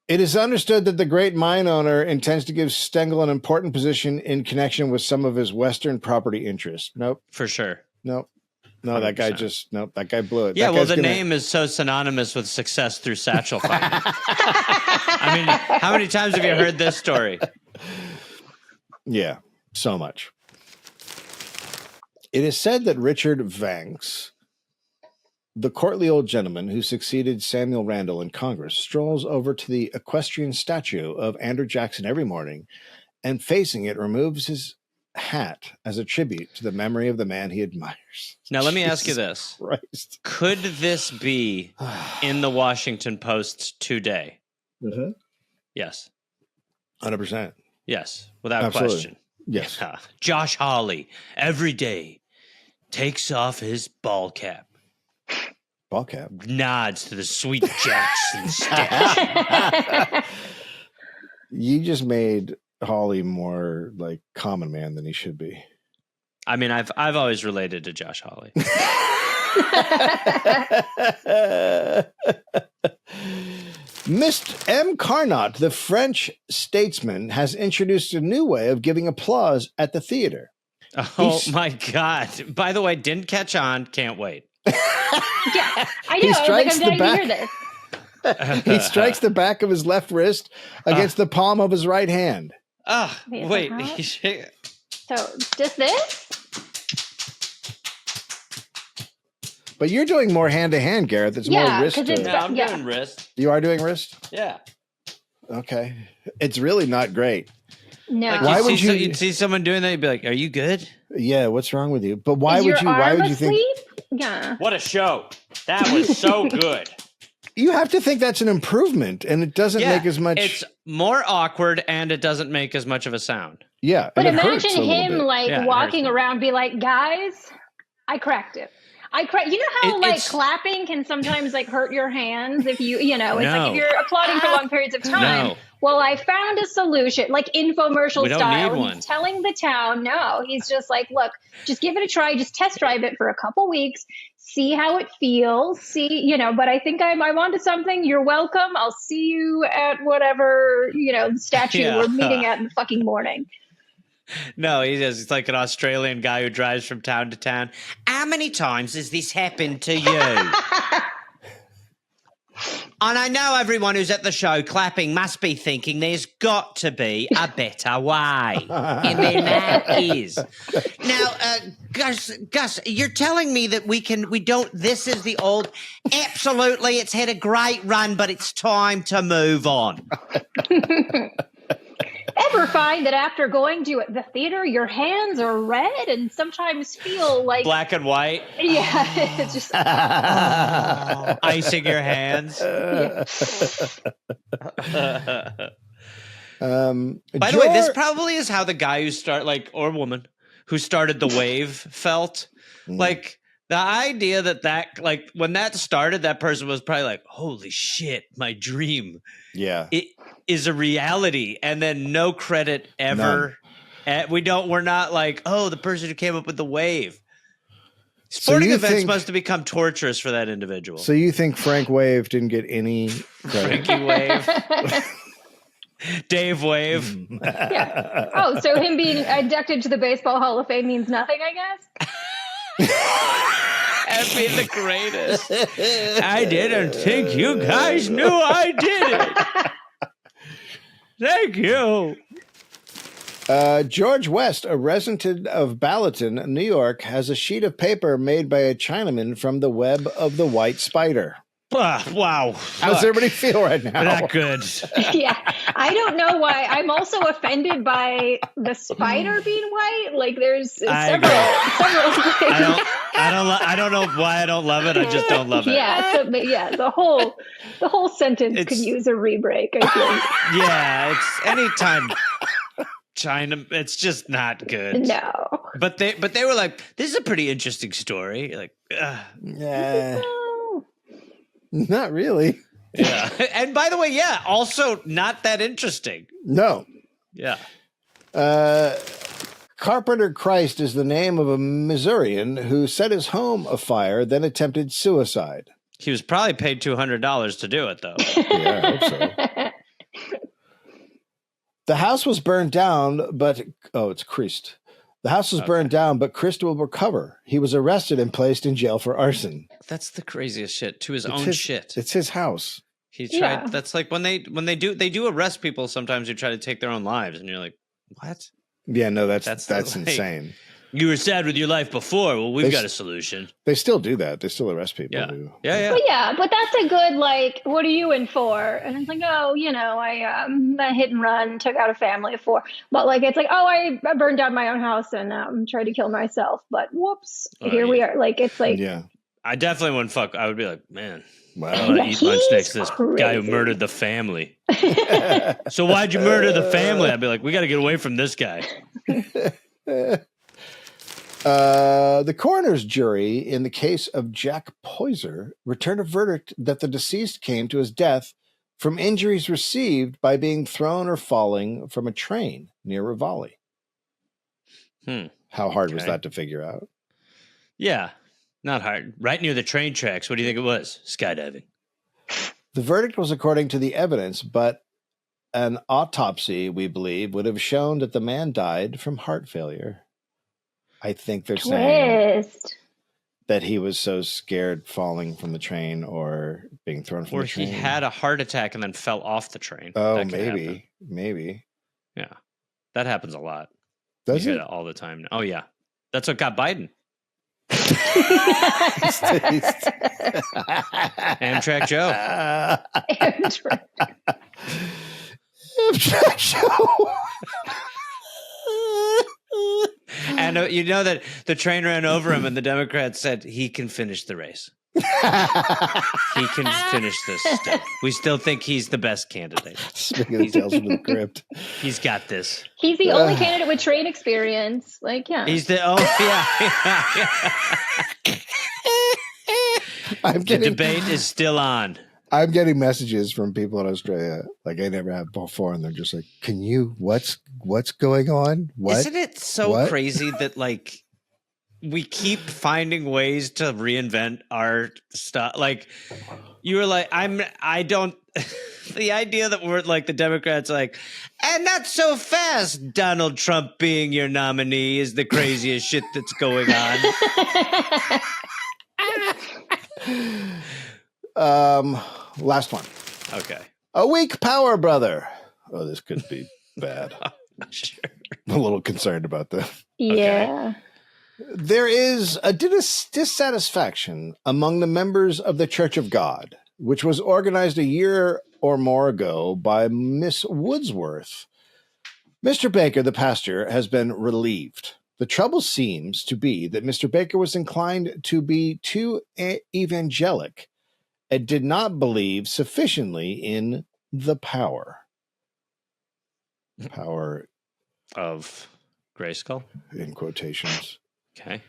It is understood that the great mine owner intends to give Stengel an important position in connection with some of his Western property interests. Nope. For sure. Nope. No, 100%. That guy blew it. Yeah, the name is so synonymous with success through satchel finding. I mean, how many times have you heard this story? Yeah, so much. It is said that Richard Vanks, the courtly old gentleman who succeeded Samuel Randall in Congress, strolls over to the equestrian statue of Andrew Jackson every morning and, facing it, removes his hat as a tribute to the memory of the man he admires. Now, let me ask you this. Christ. Could this be in the Washington Post today? Mm-hmm. Yes. 100%. Yes, without Absolutely. question. Yes. Yeah. Josh Hawley, every day, takes off his ball cap. Ball cap? Nods to the sweet Jackson statue. You just made Hawley more like common man than he should be. I mean, I've always related to Josh Hawley. Mr. M. Carnot, the French statesman, has introduced a new way of giving applause at the theater. Oh, my God. By the way, didn't catch on. Can't wait. Yeah, I know. I'm dying to hear this. He strikes the back of his left wrist against the palm of his right hand. Wait. So, just this? But you're doing more hand to hand, Gareth. It's more wrist. No, I'm doing wrist. You are doing wrist? Yeah. Okay. It's really not great. No. Like Why would you'd see someone doing that, you'd be like, "Are you good?" Yeah, what's wrong with you? But why would you think? Yeah. What a show. That was so good. You have to think that's an improvement, and it doesn't make as much. It's more awkward, and it doesn't make as much of a sound. Yeah, but imagine him walking around, be like, "Guys, I cracked it. You know how clapping can sometimes hurt your hands if you know it's like if you're applauding for long periods of time. No. Well, I found a solution, like infomercial style. He's telling the town, no, he's just like, look, just give it a try, just test drive it for a couple weeks, see how it feels, but I think I'm onto something. You're welcome. I'll see you at whatever, statue we're meeting at in the fucking morning. No, he's like an Australian guy who drives from town to town. How many times has this happened to you? And I know everyone who's at the show clapping must be thinking there's got to be a better way. And then that is. Now, Gus, you're telling me that this is the old, absolutely, it's had a great run, but it's time to move on. Ever find that after going to the theater, your hands are red and sometimes feel like black and white? Yeah, it's just icing your hands. Yeah. By the way, this probably is how the guy or woman who started the wave felt. Like the idea that when that started, that person was probably like, "Holy shit, my dream." Yeah. It is a reality, and then no credit ever. We're not like, oh, the person who came up with the wave. Sporting events must have become torturous for that individual. So you think Frank Wave didn't get any credit? Frankie Wave. Dave Wave. Yeah. Oh, so him being inducted to the Baseball Hall of Fame means nothing, I guess? And being the greatest. I didn't think you guys knew I did it. Thank you. George West, a resident of Ballatin, New York, has a sheet of paper made by a Chinaman from the web of the white spider. Wow. How does everybody feel right now? Not good. Yeah. I don't know why. I'm also offended by the spider being white. Like there's several things. I don't know why I don't love it. I just don't love it. Yeah. The whole sentence could use a re-break, I think. Yeah. It's anytime China, it's just not good. No. But they were like, this is a pretty interesting story. Like, yeah. Not really. Yeah. And by the way, also not that interesting. No. Yeah. Carpenter Christ is the name of a Missourian who set his home afire, then attempted suicide. He was probably paid $200 to do it, though. Yeah, I hope so. The house was burned down, but... Oh, it's Christ. The house was burned down, but Christ will recover. He was arrested and placed in jail for arson. That's the craziest shit. To his own shit. It's his house. He tried. Yeah. That's like when they do arrest people sometimes who try to take their own lives, and you're like, what? Yeah, no, that's insane. You were sad with your life before. Well, we've got a solution. They still do that. They still arrest people. Yeah. But that's a good, what are you in for? And it's like, I hit and run, took out a family of 4. But it's like, I burned down my own house and tried to kill myself. But whoops, here we are. It's like, yeah. I definitely wouldn't fuck. I would be like, man, wow. I want to eat lunch next to this guy who murdered the family. So why'd you murder the family? I'd be like, we got to get away from this guy. The coroner's jury in the case of Jack Poyser returned a verdict that the deceased came to his death from injuries received by being thrown or falling from a train near Rivoli. How hard was that to figure out? Yeah, not hard. Right near the train tracks. What do you think it was? Skydiving. The verdict was according to the evidence, but an autopsy, we believe, would have shown that the man died from heart failure. I think they're saying that he was so scared falling from the train or being thrown from the train. Or he had a heart attack and then fell off the train. Oh, maybe. Yeah, that happens a lot. Does it? All the time. Oh, yeah. That's what got Biden. Amtrak Joe. Drag show. And you know that the train ran over him, and the Democrats said he can finish the race. He can finish this still. We still think he's the best candidate. Speaking of Tales from the Crypt. He's got this. He's the only candidate with train experience. Like, yeah. He's the the debate is still on. I'm getting messages from people in Australia like I never have before, and they're just like, "Can you? What's going on? What? Isn't it so crazy that like we keep finding ways to reinvent our stuff? Like you were like, I don't. The idea that we're like the Democrats, like, and not so fast. Donald Trump being your nominee is the craziest shit that's going on. Last one. Okay. A weak power brother. Oh, this could be bad. Sure. I'm a little concerned about this. Yeah. Okay. There is a dissatisfaction among the members of the Church of God, which was organized a year or more ago by Miss Woodsworth. Mr. Baker, the pastor, has been relieved. The trouble seems to be that Mr. Baker was inclined to be too evangelic and did not believe sufficiently in the power Of Grayskull? In quotations. Okay.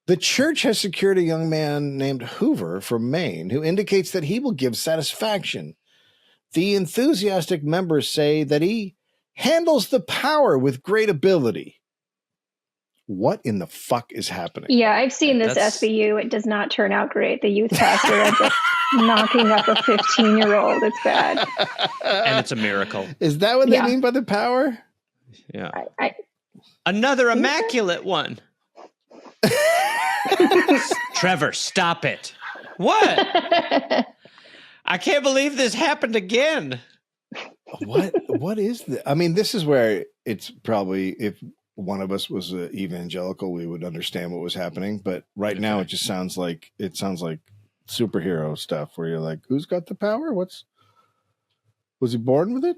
The church has secured a young man named Hoover from Maine who indicates that he will give satisfaction. The enthusiastic members say that he handles the power with great ability. What in the fuck is happening? Yeah, I've seen this SBU. It does not turn out great. The youth pastor ends up knocking up a 15-year-old. It's bad. And it's a miracle. Is that what they mean by the power? Yeah. Another immaculate one. Trevor, stop it. What? I can't believe this happened again. What is this? I mean, this is where it's probably, if one of us was evangelical, we would understand what was happening. But right now, it just sounds like superhero stuff where you're like, who's got the power? Was he born with it?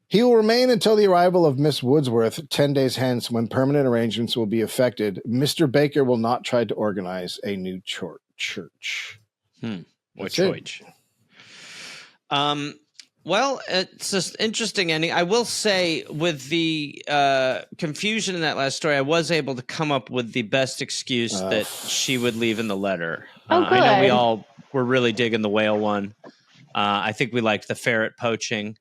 He will remain until the arrival of Miss Woodsworth 10 days hence, when permanent arrangements will be effected. Mr. Baker will not try to organize a new church. What church? Well, it's just interesting ending. I will say, with the confusion in that last story, I was able to come up with the best excuse that she would leave in the letter. I know we all were really digging the whale one. I think we liked the ferret poaching.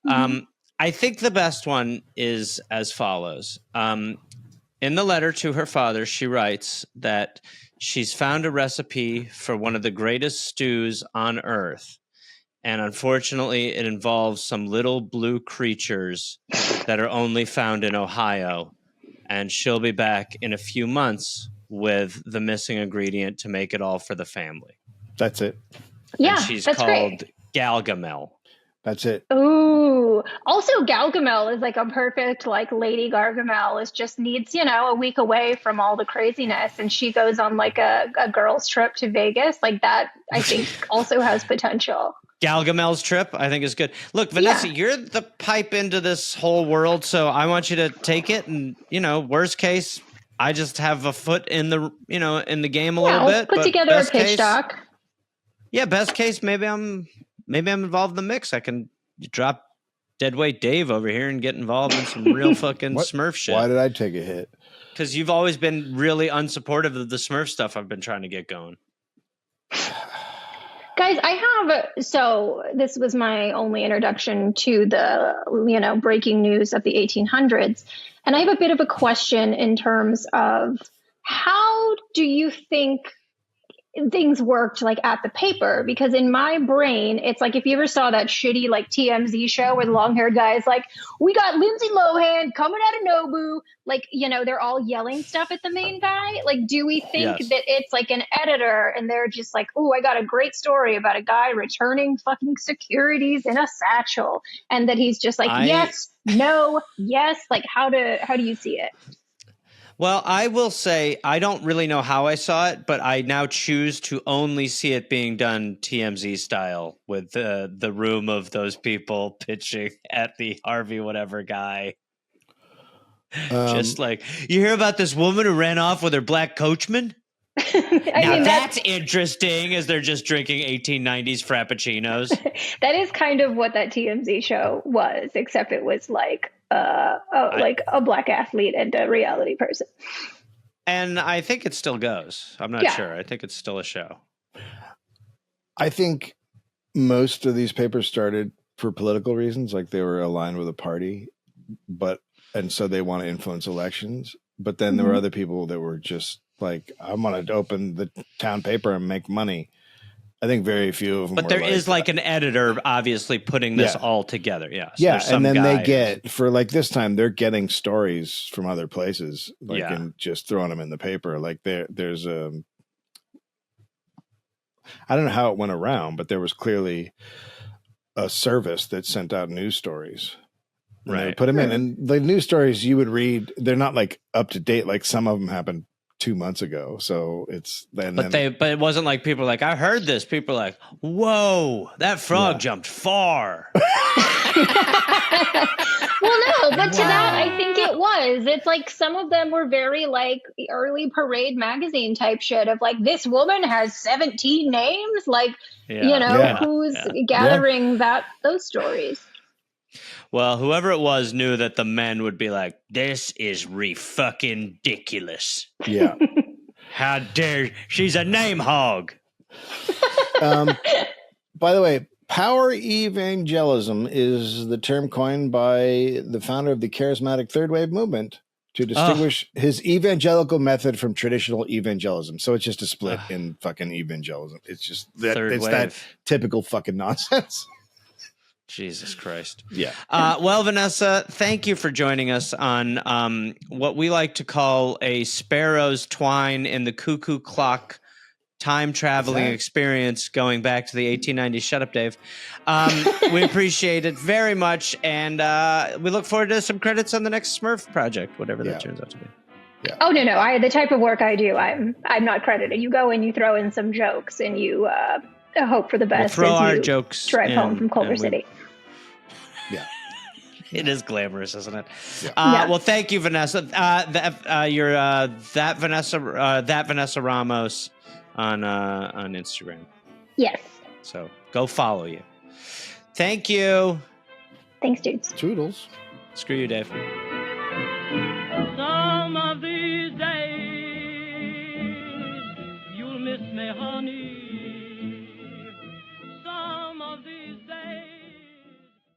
I think the best one is as follows. In the letter to her father, she writes that she's found a recipe for one of the greatest stews on earth. And unfortunately, it involves some little blue creatures that are only found in Ohio. And she'll be back in a few months with the missing ingredient to make it all for the family. That's it. Yeah, and she's that's called great. Galgamel. That's it. Ooh. Also, Galgamel is like a perfect, like, Lady Gargamel is just needs, a week away from all the craziness. And she goes on like a girl's trip to Vegas. Like that, I think also has potential. Galgamel's trip, I think, is good. Look, Vanessa, you're the pipe into this whole world, so I want you to take it. And, worst case, I just have a foot in the, in the game a little bit. Put together a pitch doc. Yeah, best case, maybe I'm involved in the mix. I can drop Deadweight Dave over here and get involved in some real fucking Smurf shit. Why did I take a hit? Because you've always been really unsupportive of the Smurf stuff I've been trying to get going. Guys, so this was my only introduction to the, breaking news of the 1800s. And I have a bit of a question in terms of how do you think things worked like at the paper? Because in my brain, it's like if you ever saw that shitty like TMZ show where the long-haired guy is like, we got Lindsay Lohan coming out of Nobu, like, they're all yelling stuff at the main guy. Like, do we think that it's like an editor and they're just like, oh, I got a great story about a guy returning fucking securities in a satchel, and that he's just like, yes, no, yes, like how do you see it? Well, I will say I don't really know how I saw it, but I now choose to only see it being done TMZ style with the room of those people pitching at the Harvey whatever guy. Just like, you hear about this woman who ran off with her black coachman? That's interesting, as they're just drinking 1890s frappuccinos. That is kind of what that TMZ show was, except it was like a black athlete and a reality person. And I think it still goes. I'm not sure. I think it's still a show. I think most of these papers started for political reasons, like they were aligned with a party, and so they want to influence elections. But then there were other people that were just like, I'm going to open the town paper and make money. I think very few of them. But there is like an editor, obviously, putting this all together. Yeah. So and then they get, for like this time, they're getting stories from other places, and just throwing them in the paper. Like there's I don't know how it went around, but there was clearly a service that sent out news stories. And they would put them in, and the news stories you would read, they're not like up to date. Like some of them happened 2 months ago, so it's then. But it wasn't like people are like, I heard this. People are like, whoa, that frog jumped far. Well, no, but to that, I think it was. It's like some of them were very like early Parade magazine type shit of like, this woman has 17 names, like who's gathering those stories. Well, whoever it was knew that the men would be like, this is fucking ridiculous. Yeah. How dare, she's a name hog. By the way, power evangelism is the term coined by the founder of the charismatic third wave movement to distinguish his evangelical method from traditional evangelism. So it's just a split in fucking evangelism. It's just that typical fucking nonsense. Jesus Christ. Yeah. Well, Vanessa, thank you for joining us on what we like to call a Sparrows twine in the cuckoo clock time traveling experience going back to the 1890s. Shut up, Dave. We appreciate it very much, and we look forward to some credits on the next Smurf project, whatever that turns out to be. Yeah. Oh, no. The type of work I do, I'm not credited. You go and you throw in some jokes, and you hope for the best. We'll throw as our you jokes drive home from Culver City. Yeah. It is glamorous, isn't it? Yeah. Well, thank you, Vanessa. You're that Vanessa Ramos on Instagram. Yes. So go follow you. Thank you. Thanks, dudes. Toodles. Screw you, Dave. Some of these days you'll miss me, honey.